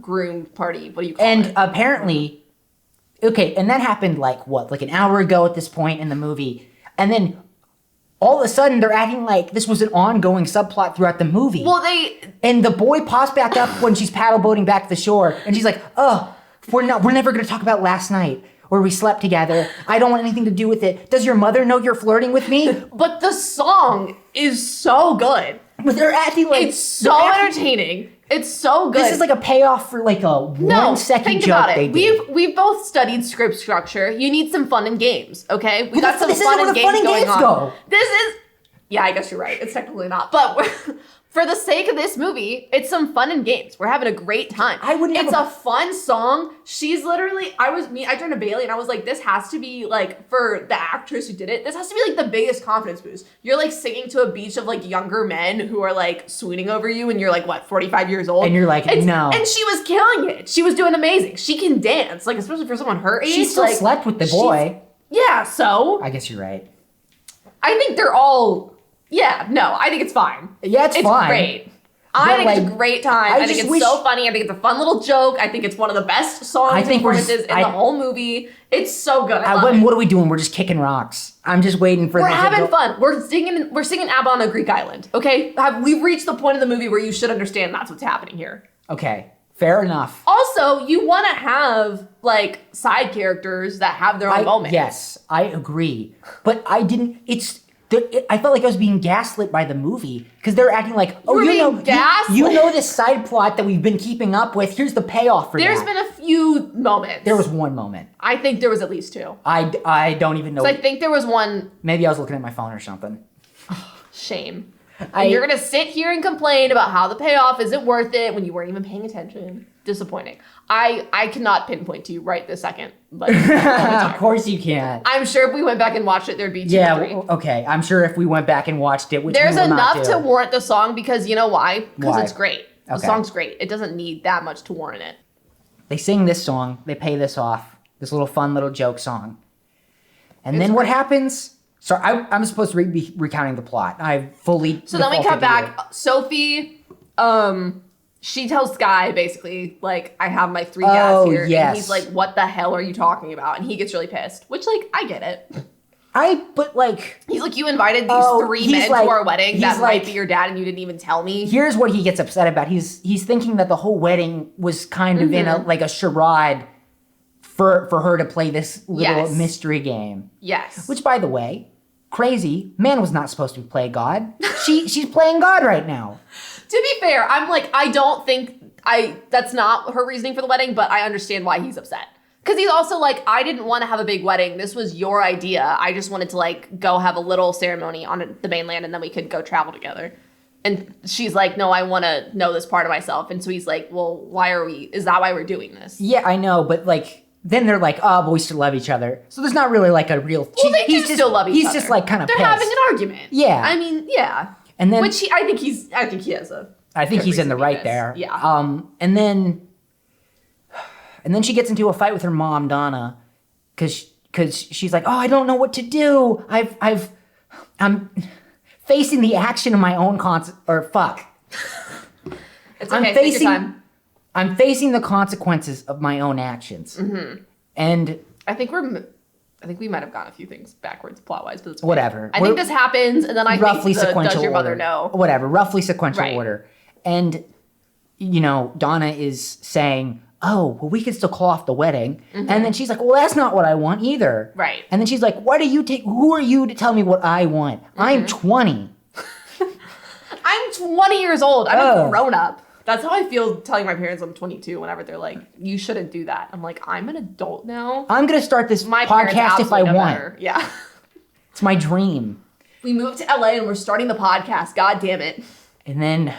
groom party. What do you call it? And apparently, and that happened like an hour ago at this point in the movie, and then all of a sudden they're acting like this was an ongoing subplot throughout the movie. Well, and the boy pops back up when she's paddle boating back to the shore, and she's like, "Oh, we're never going to talk about last night where we slept together. I don't want anything to do with it. Does your mother know you're flirting with me?" But the song is so good. But they're acting like it's so entertaining. It's so good. This is like a payoff for like a 1 second joke they did. We've both studied script structure. You need some fun and games, okay? We got some fun and games going on. This is... Yeah, I guess you're right. It's technically not. But for the sake of this movie, it's some fun and games. We're having a great time. It's a fun song. She's literally... I turned to Bailey and I was like, this has to be like, for the actress who did it, this has to be like the biggest confidence boost. You're like singing to a beach of like younger men who are like swooning over you and you're like, what, 45 years old? And you're like, no. And she was killing it. She was doing amazing. She can dance, like especially for someone her age. She still slept with the boy. Yeah, so... I guess you're right. I think they're all... Yeah, no, I think it's fine. Yeah, it's fine. It's great. I think it's a great time. I think it's so funny. I think it's a fun little joke. I think it's one of the best songs and performances in the whole movie. It's so good. What are we doing? We're just kicking rocks. I'm just waiting for. We're having fun. We're singing ABBA on a Greek island. Okay, we've reached the point of the movie where you should understand that's what's happening here. Okay, fair enough. Also, you want to have like side characters that have their own moments. Yes, I agree, but I didn't. I felt like I was being gaslit by the movie because they're acting like, you know this side plot that we've been keeping up with. Here's the payoff for that. There's been a few moments. There was one moment. I think there was at least two. I don't even know. I think there was one. Maybe I was looking at my phone or something. Shame. And you're gonna sit here and complain about how the payoff isn't worth it when you weren't even paying attention. Disappointing. I cannot pinpoint to you right this second. Like, of course you can't. I'm sure if we went back and watched it, there'd be two or three. Okay. I'm sure if we went back and watched it, which there's we will enough not do. to warrant the song because you know why? Because it's great. The Okay. song's great. It doesn't need that much to warrant it. They sing this song. They pay this off. This little fun little joke song. And then what happens? So I'm supposed to be recounting the plot. I fully. So then we come back. Sophie, she tells Sky basically like, I have my 3 dads here, and he's like, "What the hell are you talking about?" And he gets really pissed. Which like I get it. He's like, "You invited these 3 men to our wedding that might be your dad, and you didn't even tell me." Here's what he gets upset about. He's thinking that the whole wedding was kind of in a charade for her to play this little mystery game. Yes. Which, by the way, crazy. Man was not supposed to play God. She's playing God right now. To be fair, I'm like, I don't think that's not her reasoning for the wedding, but I understand why he's upset. Because he's also like, I didn't want to have a big wedding. This was your idea. I just wanted to like go have a little ceremony on the mainland and then we could go travel together. And she's like, no, I want to know this part of myself. And so he's like, well, is that why we're doing this? Yeah, I know, but like, then they're like, oh, but we still love each other. So there's not really like a real. Well, they do still love each other. He's just like kind of. They're pissed. having an argument. Yeah. I mean, yeah. And then, which I think he has a. I think he's in the right there. Yeah. And then she gets into a fight with her mom, Donna, because she's like, oh, I don't know what to do. I'm facing the action of my own fuck. It's okay. Take your time. I'm facing the consequences of my own actions. Mm-hmm. And I think we might have gotten a few things backwards plot-wise, but it's okay. Whatever. I think this happens, and then I roughly think sequential does your mother order. know? Whatever, roughly sequential order. And, Donna is saying, oh, well, we can still call off the wedding. Mm-hmm. And then she's like, well, that's not what I want either. Right. And then she's like, who are you to tell me what I want? Mm-hmm. I'm 20. I'm 20 years old. I'm a grown-up. That's how I feel telling my parents I'm 22 whenever they're like, you shouldn't do that. I'm like, I'm an adult now. I'm going to start this podcast if I want. Better. Yeah. It's my dream. We moved to LA and we're starting the podcast. God damn it. And then,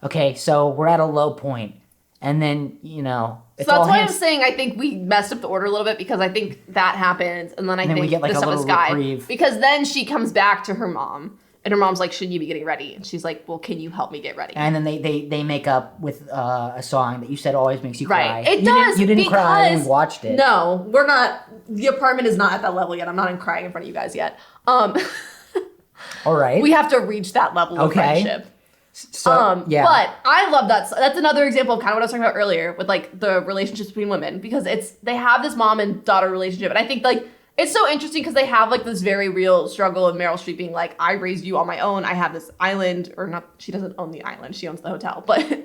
okay, so we're at a low point. And then, So that's why I'm saying I think we messed up the order a little bit because I think that happens. And then I think we get like this a stuff little is Sky. reprieve. Because then she comes back to her mom. And her mom's like, shouldn't you be getting ready? And she's like, well, can you help me get ready? And then they make up with a song that you said always makes you cry. Right. It does. You didn't cry when we watched it. No, we're not. The apartment is not at that level yet. I'm not crying in front of you guys yet. All right. We have to reach that level of friendship. So, yeah. But I love that. That's another example of kind of what I was talking about earlier with like the relationships between women because they have this mom and daughter relationship. And I think like, it's so interesting because they have like this very real struggle of Meryl Streep being like, I raised you on my own. I have this island, or not, she doesn't own the island. She owns the hotel. But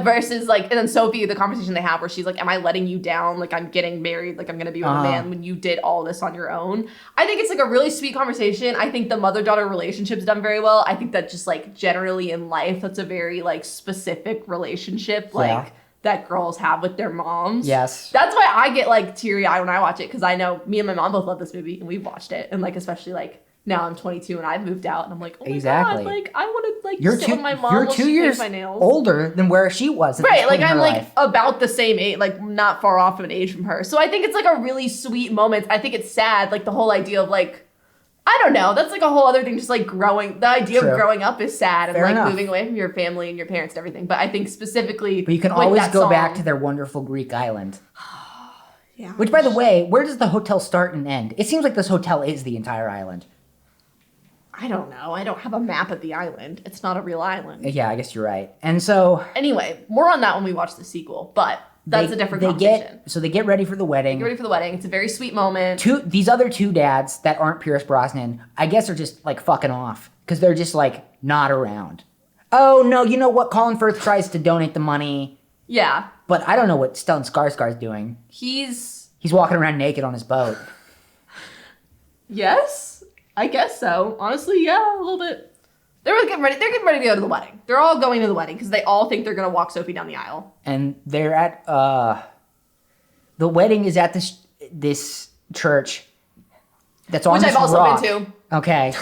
versus like, and then Sophie, the conversation they have where she's like, am I letting you down? Like I'm getting married. Like I'm going to be with a man when you did all this on your own. I think it's like a really sweet conversation. I think the mother-daughter relationship's done very well. I think that just like generally in life, that's a very like specific relationship. Like, that girls have with their moms. Yes. That's why I get like teary-eyed when I watch it because I know me and my mom both love this movie and we've watched it. And like especially like now I'm 22 and I've moved out and I'm like, oh my God, like I want to like sit with my mom while she paints my nails. You're 2 years older than where she was. Right, like I'm like about the same age, like not far off of an age from her. So I think it's like a really sweet moment. I think it's sad, like the whole idea of like, I don't know. That's like a whole other thing. Just like growing, the idea of growing up is sad and like moving away from your family and your parents and everything. But I think specifically, but you can always go back to their wonderful Greek island. Yeah. Which, by the way, where does the hotel start and end? It seems like this hotel is the entire island. I don't know. I don't have a map of the island. It's not a real island. Yeah, I guess you're right. And so... Anyway, more on that when we watch the sequel, but that's a different conversation. So they get ready for the wedding. Get ready for the wedding. It's a very sweet moment. These other two dads that aren't Pierce Brosnan, I guess are just, like, fucking off. Because they're just, like, not around. Oh, no, you know what? Colin Firth tries to donate the money. Yeah. But I don't know what Stellan Skarsgård's doing. He's walking around naked on his boat. Yes? I guess so. Honestly, yeah, a little bit. They're getting ready to go to the wedding. They're all going to the wedding because they all think they're going to walk Sophie down the aisle. And they're at, the wedding is at this church that's on Which this I've also rock. been to. Okay.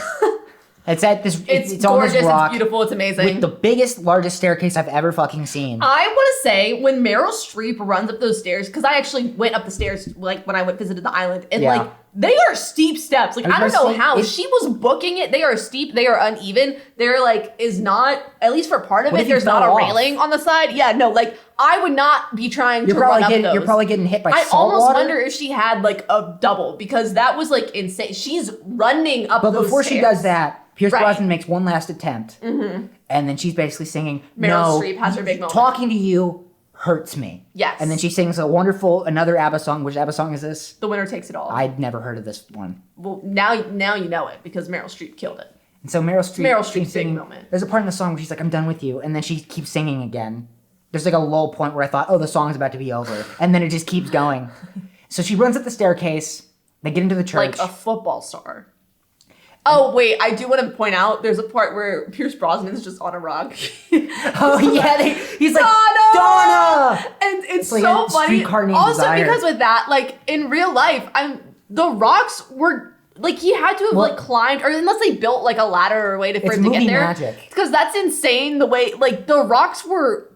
It's at this, it's gorgeous, on this rock. it's beautiful, it's amazing. With the biggest, largest staircase I've ever fucking seen. I want to say, when Meryl Streep runs up those stairs, because I actually went up the stairs, like, when I visited the island, and, like, they are steep steps. Like, I don't know how. She was booking it. They are steep. They are uneven. They're, like, is not, at least for part of it, there's not a railing on the side. Yeah, no, like, I would not be trying to run up those. You're probably getting hit by I salt almost water. wonder if she had, like, a double, because that was, like, insane. She's running up those stairs. But before she does that, Pierce Brosnan makes one last attempt. Mm-hmm. And then she's basically singing, Meryl Streep has her big moment. Talking to you hurts me. Yes. And then she sings another ABBA song. Which ABBA song is this? The Winner Takes It All. I'd never heard of this one. Well, now you know it, because Meryl Streep killed it. And so Meryl Streep's big moment. There's a part in the song where she's like, I'm done with you. And then she keeps singing again. There's like a lull point where I thought, oh, the song's about to be over. And then it just keeps going. So she runs up the staircase. They get into the church. Like a football star. Oh, wait, I do want to point out, there's a part where Pierce Brosnan's just on a rock. Oh, yeah, he's like, Donna! And it's like so a funny. Streetcar Named Also, Desire. because with that, like, in real life, the rocks were, like, he had to have, like, climbed, or unless they built, like, a ladder or a way for him to get there. Magic. Because that's insane, the way, like, the rocks were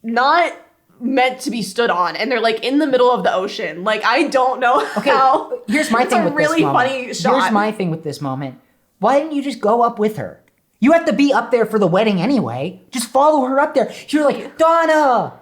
not meant to be stood on, and they're, like, in the middle of the ocean. Like, I don't know how. Here's my thing with this moment. It's a really funny shot. Here's my thing with this moment. Why didn't you just go up with her? You have to be up there for the wedding anyway. Just follow her up there. You're like, Donna,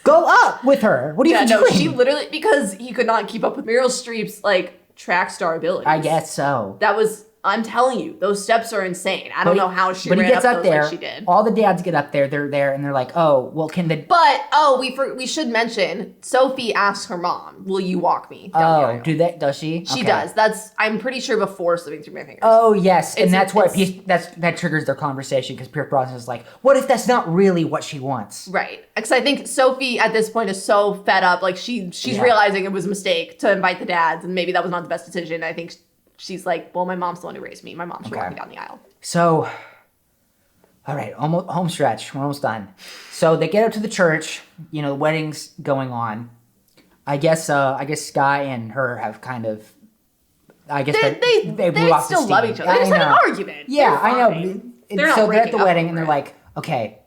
go up with her. What are you doing? She literally, because he could not keep up with Meryl Streep's, like, track star abilities. I guess so. That was, I'm telling you, those steps are insane. I don't know how she ran up those like she did. All the dads get up there. They're there, and they're like, oh, well, can the... But, we should mention, Sophie asks her mom, will you walk me down the aisle? Does she? She does. That's, I'm pretty sure, before slipping through my fingers. Oh, yes. And that's that triggers their conversation, because Pierce Brosnan is like, what if that's not really what she wants? Right. Because I think Sophie, at this point, is so fed up. Like, she's realizing it was a mistake to invite the dads, and maybe that was not the best decision. I think she's like, well, my mom's the one who raised me. My mom should walk me down the aisle. So, all right, almost home stretch. We're almost done. So they get up to the church. You know, the wedding's going on. I guess Sky and her have kind of. I guess they still love each other. They just had an argument. Yeah, I know. They're at the wedding, and they're like, okay,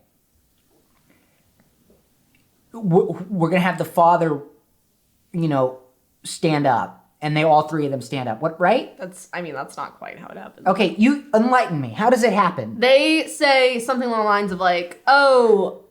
we're gonna have the father, stand up. And all three of them stand up. What, right? That's not quite how it happens. Okay, you enlighten me. How does it happen? They say something along the lines of like, what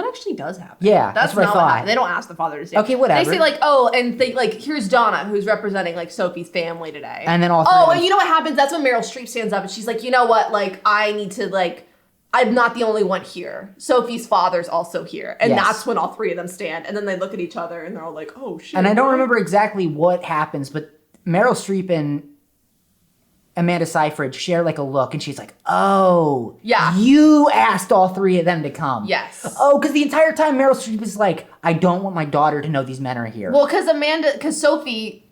actually does happen? Yeah, that's what I thought. They don't ask the father to stand. Okay, whatever. They say like, oh, and they like, here's Donna, who's representing like Sophie's family today. And then and you know what happens? That's when Meryl Streep stands up and she's like, you know what? Like, I need to like, I'm not the only one here. Sophie's father's also here. And that's when all three of them stand. And then they look at each other and they're all like, oh, shit. And I don't remember exactly what happens, but Meryl Streep and Amanda Seyfried share like a look. And she's like, oh, you asked all three of them to come. Yes. Oh, because the entire time Meryl Streep is like, I don't want my daughter to know these men are here. Well, because Sophie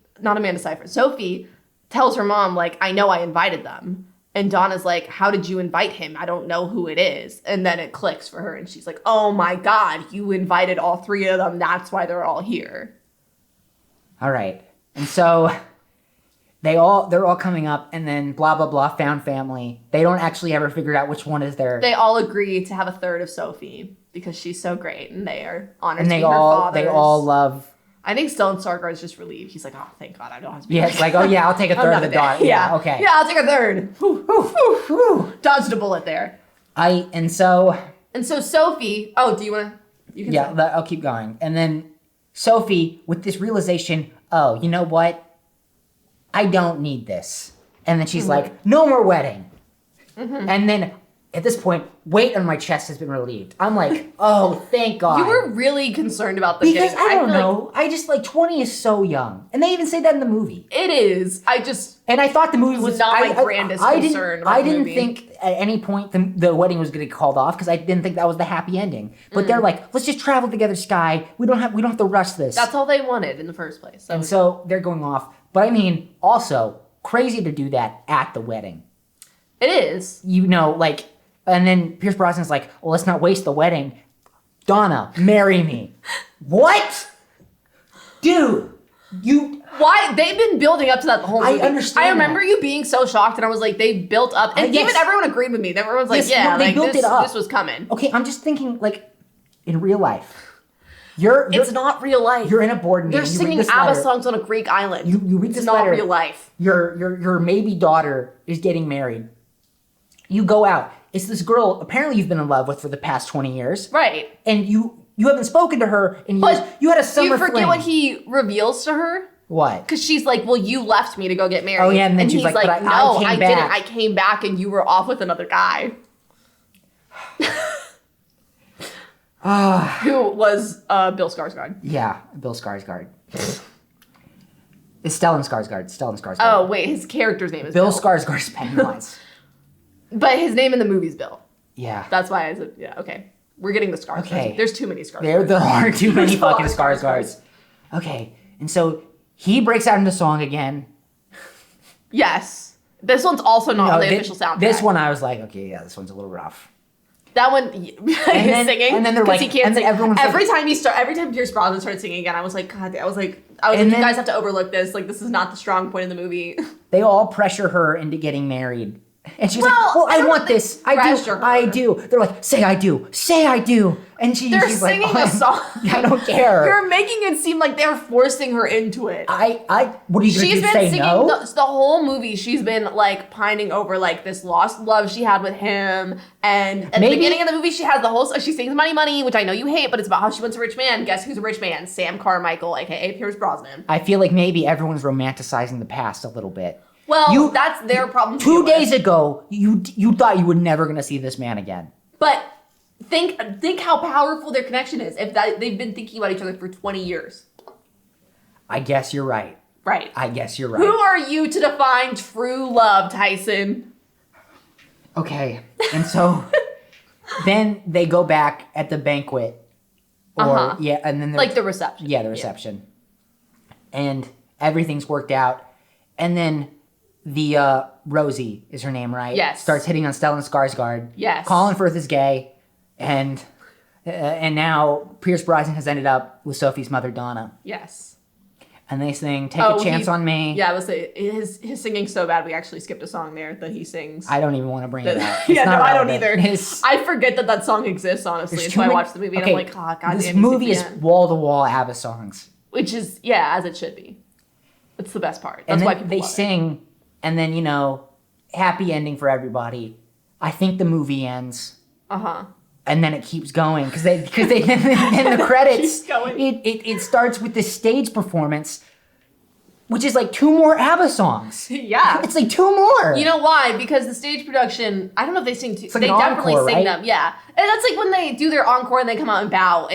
tells her mom, like, I know I invited them. And Donna's like, how did you invite him? I don't know who it is. And then it clicks for her. And she's like, oh my God, you invited all three of them. That's why they're all here. All right. And so they're all coming up and then blah, blah, blah, found family. They don't actually ever figure out which one is their... They all agree to have a third of Sophie because she's so great. And they are honored to be her fathers. They all love... I think Stellan Skarsgård is just relieved. He's like, oh, thank God, I don't have to be. Yeah, it's like, oh yeah, I'll take a third of the daughter. Yeah, okay. Yeah, I'll take a third. Dodged a bullet there. And so Sophie. Oh, do you want to? You can. Yeah, I'll keep going. And then Sophie, with this realization, oh, you know what? I don't need this. And then she's like, no more wedding. And then at this point, weight on my chest has been relieved. I'm like, oh, thank God. You were really concerned about the because I don't know. I just 20 is so young. And they even say that in the movie. It is. And I thought the movie was not my grandest concern. I didn't think at any point the wedding was going to get called off because I didn't think that was the happy ending. But they're like, let's just travel together, Sky. We don't have to rush this. That's all they wanted in the first place. So they're going off. But I mean, also crazy to do that at the wedding. It is. And then Pierce Brosnan's like, well, let's not waste the wedding. Donna, marry me. What? Dude, Why? They've been building up to that the whole movie. I understand. I remember you being so shocked, and I was like, they built up. And even everyone agreed with me. Everyone's like, they built it up. This was coming. Okay, I'm just thinking, in real life. It's not real life. You're in a board meeting. They're singing ABBA songs on a Greek island. You read this letter. It's not real life. Your maybe daughter is getting married. You go out. It's this girl apparently you've been in love with for the past 20 years. Right. And you haven't spoken to her in years. You had a summer fling. You forget what he reveals to her? What? Because she's like, well, you left me to go get married. Oh, yeah, and then she's like, but no, I didn't. I came back and you were off with another guy. Who was Bill Skarsgård. Yeah, Bill Skarsgård. It's Stellan Skarsgård. Oh, wait, his character's name is Bill Skarsgård's Pennywise. But his name in the movie's Bill. Yeah. That's why I said, yeah, okay. We're getting the Skarsgårds. Okay. There's too many Skarsgårds. There are too many fucking Skarsgårds. Okay, and so he breaks out into song again. Yes. This one's also not on the official soundtrack. This one I was like, okay, yeah, this one's a little rough. That one, he's singing. And then they're like, he can't and then sing. everyone's every time Pierce Brosnan started singing again, I was like, God, you guys have to overlook this. Like, this is not the strong point of the movie. They all pressure her into getting married. And she's like, well, I want this. I do. They're like, say I do. Say I do. And she's singing like, a song. I don't care. You're making it seem like they're forcing her into it. What are you going to do, She's been say singing no? the whole movie. She's been like pining over like this lost love she had with him. And at the beginning of the movie, she has she sings Money Money, which I know you hate, but it's about how she wants a rich man. Guess who's a rich man? Sam Carmichael, aka Pierce Brosnan. I feel like maybe everyone's romanticizing the past a little bit. Well, that's their problem. 2 days ago, you thought you were never going to see this man again. But think how powerful their connection is. If they've been thinking about each other for 20 years. I guess you're right. Right. I guess you're right. Who are you to define true love, Tyson? Okay, and so then they go back at the banquet, and then like the reception. Yeah, the reception, and everything's worked out, and then the Rosie is her name, right? Yes. Starts hitting on Stellan Skarsgård. Yes. Colin Firth is gay, and now Pierce Brosnan has ended up with Sophie's mother, Donna. Yes. And they sing "Take a Chance on Me." Yeah, let's say his singing's so bad we actually skipped a song there that he sings. I don't even want to bring it up. I don't either. I forget that song exists, honestly, until I watch the movie and I'm like, oh, God this movie is wall-to-wall ABBA songs. Which is, as it should be. It's the best part. That's why people they love sing, it. And then, happy ending for everybody. I think the movie ends. Uh-huh. And then it keeps going because then the credits. Keeps going. It starts with this stage performance, which is like 2 more ABBA songs. Yeah, it's like 2 more. You know why? Because the stage production. I don't know if they sing. Like they definitely encore, sing right? them. Yeah, and that's like when they do their encore and they come out and bow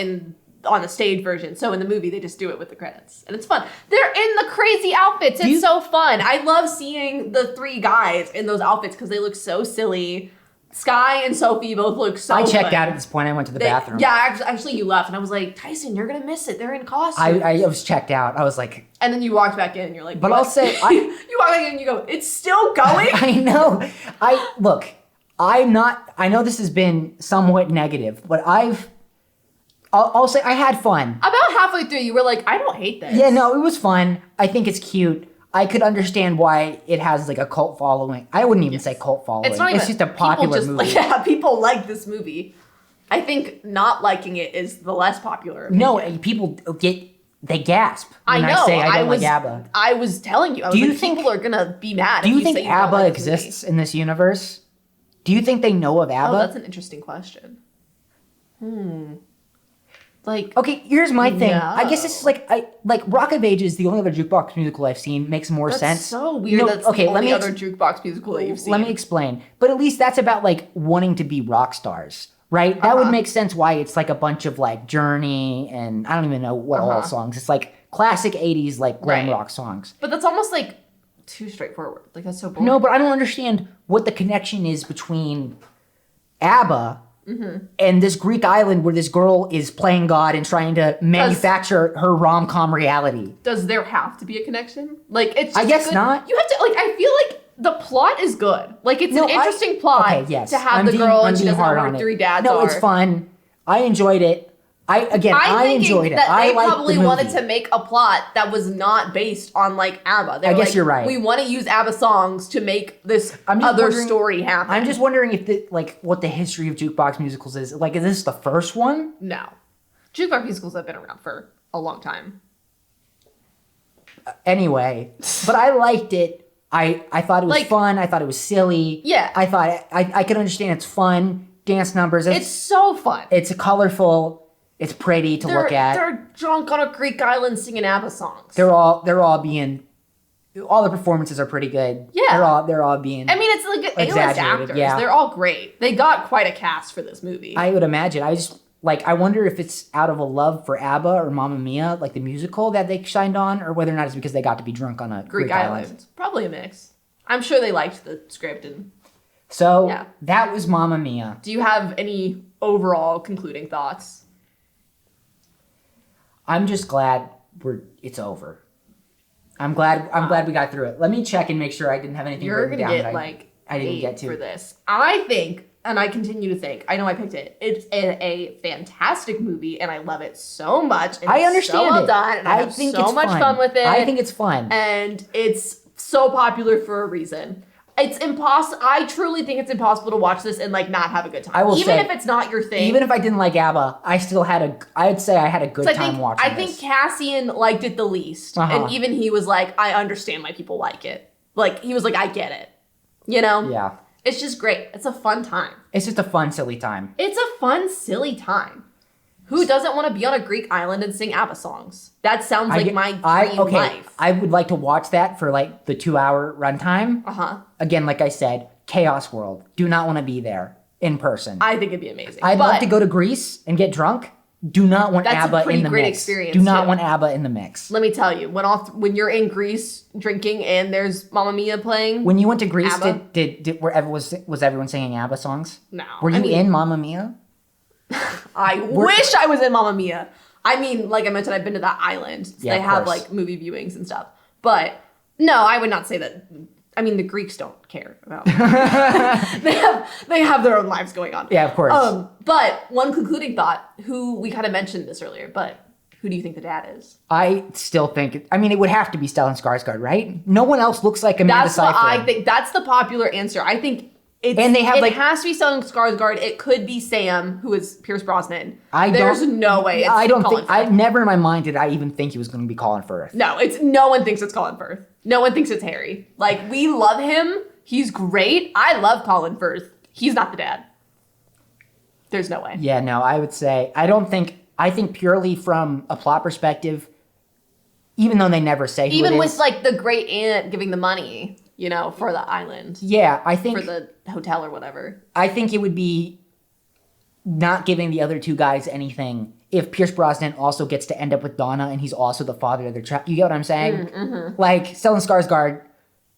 on the stage version. So in the movie, they just do it with the credits, and it's fun. They're in the crazy outfits. It's so fun. I love seeing the 3 guys in those outfits because they look so silly. Sky and Sophie both look so I checked good. out at this point. I went to the bathroom. Yeah, actually you left. And I was like, Tyson, you're going to miss it. They're in costume. I was checked out. I was like... And then you walked back in and you're like... But what? I'll say... you walk back in and you go, it's still going? I know. I know this has been somewhat negative, but I'll say I had fun. About halfway through, you were like, I don't hate this. Yeah, no, it was fun. I think it's cute. I could understand why it has like a cult following. I wouldn't even say cult following. It's just a popular movie. People like this movie. I think not liking it is the less popular opinion. No, people they gasp when I say I don't like ABBA. I was telling you. Do you think people are gonna be mad? Do you think ABBA exists in this universe? Do you think they know of ABBA? Oh, that's an interesting question. Like, Okay, here's my thing. No. I guess it's like Rock of Ages, the only other jukebox musical I've seen, makes more that's sense. so weird. No, That's okay, the let only me other jukebox musical that you've seen. Let me explain. But at least that's about like wanting to be rock stars, right? That would make sense why it's like a bunch of like Journey and I don't even know what all songs. It's like classic 80s like glam rock songs. But that's almost like too straightforward. Like that's so boring. No, but I don't understand what the connection is between ABBA and this Greek island where this girl is playing God and trying to manufacture her rom-com reality. Does there have to be a connection? Like it's just I guess not. You have to like I feel like the plot is good. Like it's an interesting plot to have the girl and she doesn't know who her 3 dads are. No, it's fun. I enjoyed it. I enjoyed it. That they liked probably the movie. wanted to make a plot that was not based on like ABBA. They were guess like, you're right. We want to use ABBA songs to make this other story happen. I'm just wondering if what the history of jukebox musicals is. Like, is this the first one? No. Jukebox musicals have been around for a long time. Anyway, but I liked it. I thought it was fun. I thought it was silly. Yeah. I thought I could understand it's fun. Dance numbers. It's so fun. It's colorful. It's pretty to look at. They're drunk on a Greek island singing ABBA songs. They're all being. All the performances are pretty good. Yeah. They're all being. I mean, it's like A-list actors. Yeah. They're all great. They got quite a cast for this movie. I would imagine. I wonder if it's out of a love for ABBA or Mamma Mia, like the musical that they signed on, or whether or not it's because they got to be drunk on a Greek island. Probably a mix. I'm sure they liked the script and. So that was Mamma Mia. Do you have any overall concluding thoughts? I'm just glad it's over. I'm glad we got through it. Let me check and make sure I didn't have anything written down that I didn't get to for this. I think, and I continue to think, I know I picked it. It's a fantastic movie, and I love it so much. And I understand so well it. done, and I think so much fun with it. I think it's fun, and it's so popular for a reason. It's impossible. I truly think it's impossible to watch this and like not have a good time. Even if it's not your thing. Even if I didn't like ABBA, I'd say I had a good time watching I think Cassian liked it the least. And even he was like, I understand why people like it. Like, he was like, I get it. You know? Yeah. It's just great. It's a fun time. It's just a fun, silly time. It's a fun, silly time. Who doesn't want to be on a Greek island and sing ABBA songs? That sounds like my dream life. I would like to watch that for like the 2-hour runtime. Again, like I said, Chaos World. Do not want to be there in person. I think it'd be amazing. I'd love to go to Greece and get drunk. Do not want ABBA in the mix. Experience Do not want ABBA in the mix. Let me tell you, when you're in Greece drinking and there's Mamma Mia playing. When you went to Greece, was everyone singing ABBA songs? No. Were you in Mamma Mia? I wish I was in Mamma Mia. I mean, like I mentioned, I've been to that island. So they have like movie viewings and stuff. But no, I would not say that. I mean, the Greeks don't care about they have their own lives going on. Yeah, of course. But one concluding thought, who we kind of mentioned this earlier, but who do you think the dad is? I still think it would have to be Stellan Skarsgård, right? No one else looks like Amanda Seyfried. That's what I think. That's the popular answer. I think it has to be Stellan Skarsgård. It could be Sam, who is Pierce Brosnan. There's no way. Never in my mind did I even think he was going to be Colin Firth. No, no one thinks it's Colin Firth. No one thinks it's Harry. Like, we love him. He's great. I love Colin Firth. He's not the dad. There's no way. Yeah, no, I would say, I think purely from a plot perspective, even though they never say who even it with is, like the great aunt giving the money, for the island. Yeah, I think. For the hotel or whatever. I think it would be not giving the other two guys anything if Pierce Brosnan also gets to end up with Donna and he's also the father of their child. You get what I'm saying? Mm-hmm. Like, Stellan Skarsgård,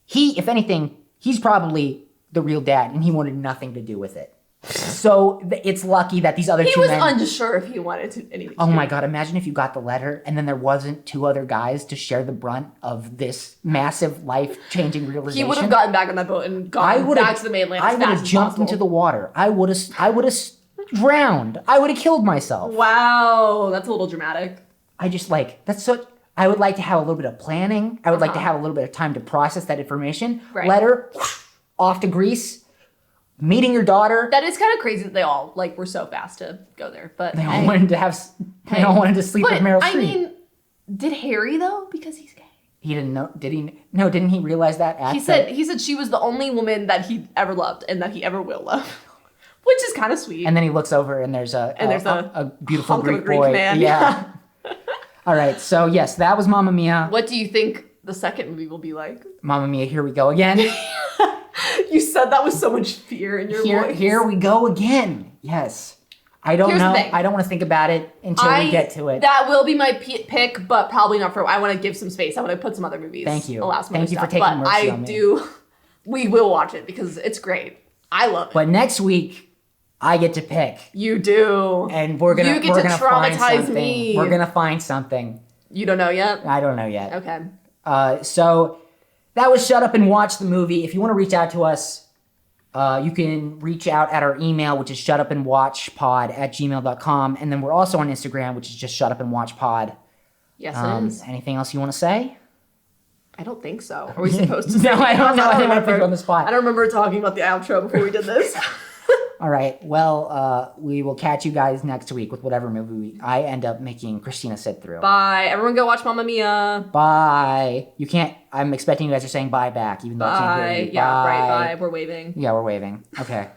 if anything, he's probably the real dad and he wanted nothing to do with it. So it's lucky that these other two men... He was unsure if he wanted to anything. Oh my God, imagine if you got the letter and then there wasn't 2 other guys to share the brunt of this massive life-changing realization. He would have gotten back on that boat and gone back to the mainland as fast as possible. I would have jumped into the water. I would have drowned. I would have killed myself. Wow, that's a little dramatic. I would like to have a little bit of planning. I would like to have a little bit of time to process that information. Right. Letter, off to Greece. Meeting your daughter. That is kind of crazy that they all were so fast to go there, but they all wanted to sleep with Meryl Streep. I mean, did Harry though? Because he's gay. He didn't know. Did he? No, didn't he realize that? He said she was the only woman that he ever loved and that he ever will love. Which is kind of sweet. And then he looks over and there's a beautiful hunk of a Greek boy. man. Yeah. All right. So yes, that was Mamma Mia. What do you think the second movie will be like? Mamma Mia, here we go again. You said that with so much fear in your voice. Here we go again. Yes. I don't know. I don't want to think about it until we get to it. That will be my pick, but probably not for. I want to give some space. I want to put some other movies. Thank you. Thank you for taking mercy on me. We will watch it because it's great. I love it. But next week, I get to pick. You do. And we're gonna traumatize me. We're gonna find something. You don't know yet? I don't know yet. Okay. So that was Shut Up and Watch the Movie. If you want to reach out to us, you can reach out at our email, which is shutupandwatchpod@gmail.com. And then we're also on Instagram, which is just shutupandwatchpod. Yes, it is. Anything else you want to say? I don't think so. Are we supposed to say? No, I don't know. I didn't want to put you on the spot. I don't remember talking about the outro before we did this. All right. Well, we will catch you guys next week with whatever movie I end up making Kristina sit through. Bye. Everyone go watch Mamma Mia. Bye. You can't. I'm expecting you guys are saying bye back, even though I can't hear you. Yeah, right. Bye. We're waving. Yeah, we're waving. Okay.